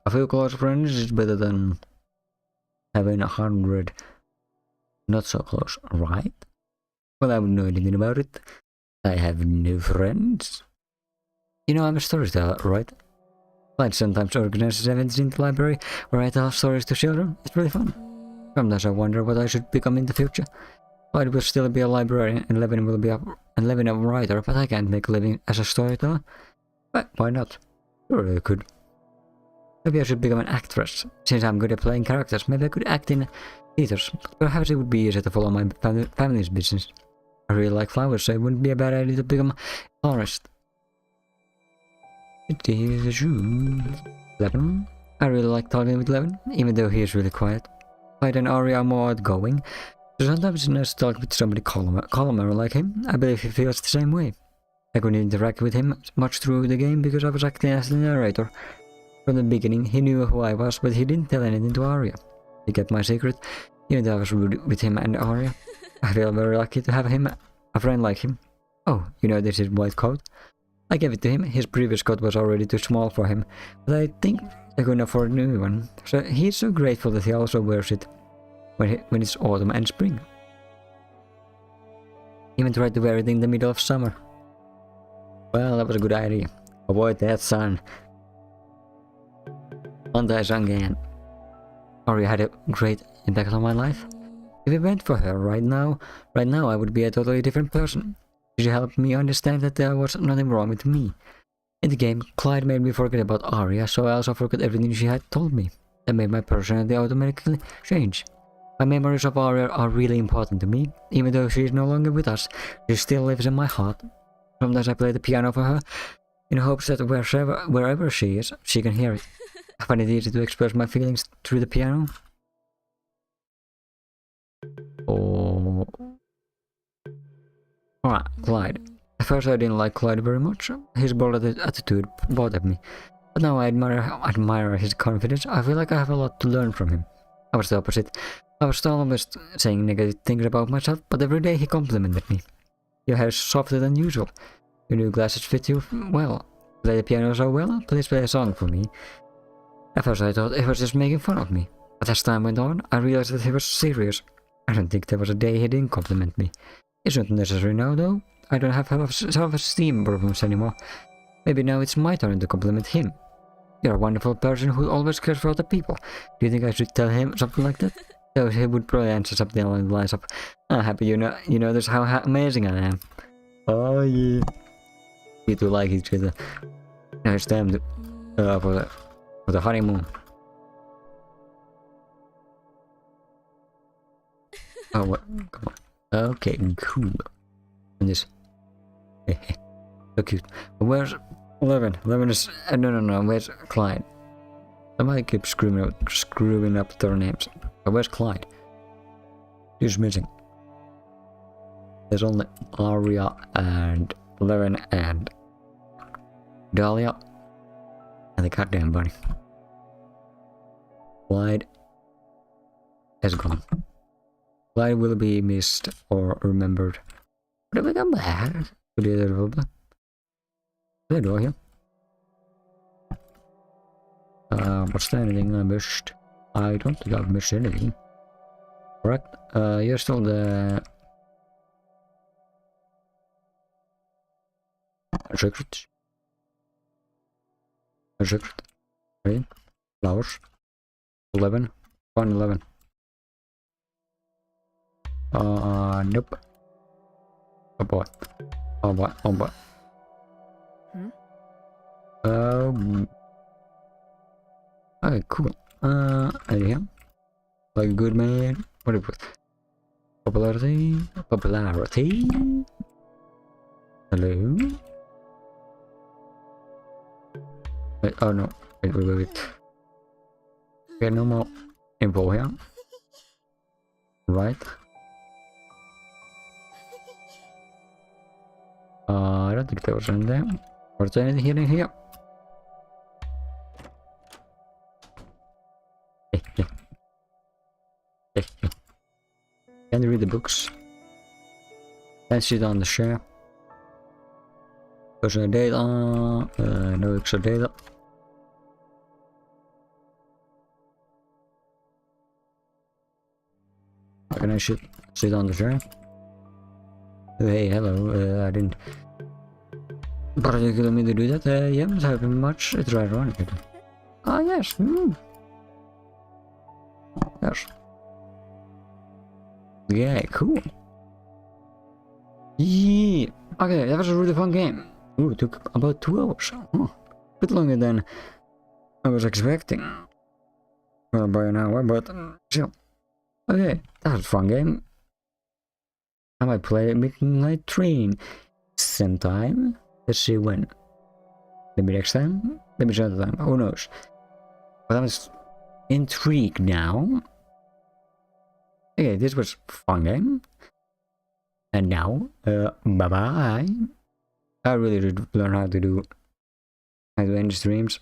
a few close friends is better than having 100 not so close, right? Well, I wouldn't know anything about it. I have no friends. You know, I'm a storyteller, right? I sometimes organize events in the library where I tell stories to children. It's really fun. Sometimes I wonder what I should become in the future. I will still be a librarian and Levin will be a writer, but I can't make a living as a storyteller. But why not? Sure, I could. Maybe I should become an actress. Since I'm good at playing characters, maybe I could act in theaters. Perhaps it would be easier to follow my family's business. I really like flowers, so it wouldn't be a bad idea to become a florist. It is Levin. I really like talking with Levin, even though he is really quiet. Clyde and Aria are more outgoing, so sometimes it's nice to talk with somebody calmer like him. I believe he feels the same way. I couldn't interact with him much through the game because I was acting as the narrator. From the beginning, he knew who I was, but he didn't tell anything to Aria. He kept my secret, even though I was rude with him and Aria. I feel very lucky to have a friend like him. Oh, you know, this is white coat. I gave it to him. His previous coat was already too small for him, but I think I couldn't afford a new one. So he's so grateful that he also wears it when it's autumn and spring. Even tried to wear it in the middle of summer. Well, that was a good idea. Avoid that sun. Anti-sun again. Aria had a great impact on my life. If it went for her right now I would be a totally different person. She helped me understand that there was nothing wrong with me. In the game, Clyde made me forget about Aria, so I also forgot everything she had told me. that made my personality automatically change. My memories of Aria are really important to me. Even though she is no longer with us, she still lives in my heart. Sometimes I play the piano for her, in hopes that wherever she is, she can hear it. I find it easy to express my feelings through the piano. Oh. Alright, Clyde. At first I didn't like Clyde very much. His bold attitude bothered me. But now I admire his confidence. I feel like I have a lot to learn from him. I was the opposite. I was always saying negative things about myself, but every day he complimented me. Your hair is softer than usual. Your new glasses fit you well. Play the piano so well, please play a song for me. At first I thought he was just making fun of me. But as time went on, I realized that he was serious. I don't think there was a day he didn't compliment me. It's not necessary now though. I don't have self-esteem problems anymore. Maybe now it's my turn to compliment him. You're a wonderful person who always cares for other people. Do you think I should tell him something like that? So he would probably answer something along the lines of, I'm happy you notice how amazing I am. Oh yeah. You two like each other. Now it's time to, for the honeymoon. Oh what? Come on. Okay, cool. And this. So cute. Where's 11? 11 is... no. Where's Clyde? Somebody keeps screwing up their names. But where's Clyde? He's missing. There's only Aria and 11 and Dahlia and the goddamn bunny. Clyde has gone. Clyde will be missed or remembered. But if we come back to the other room, the door here. Was there anything I missed? I don't think I've missed anything. Correct? You're still the secret. A secret. Right? Flowers. 11. 111. Nope. Oh boy. Oh boy. Oh boy. Okay, cool. Yeah. Like a good man. What do you put? Popularity. Popularity. Hello. Wait, oh no. Wait. Okay, no more info here. Right. I don't think there was anything there. Was there anything hidden here? Can you read the books? Can sit on the chair. Personal data. No extra data. How can I sit on the chair? Hey, hello. I didn't particularly mean to do that. Yeah, it's happened much. It's right on it. Ah, yes. Yes. Yeah, cool. Yeah. Okay, that was a really fun game. Ooh, it took about 2 hours. A bit longer than I was expecting. Well, by an hour, but still. Okay, that was a fun game. I might play Midnight Train sometime. Let's see when. Maybe next time? Maybe some other time. Who knows? But I'm intrigued now. Okay, this was a fun game. And now, bye bye. I really did learn how to end streams.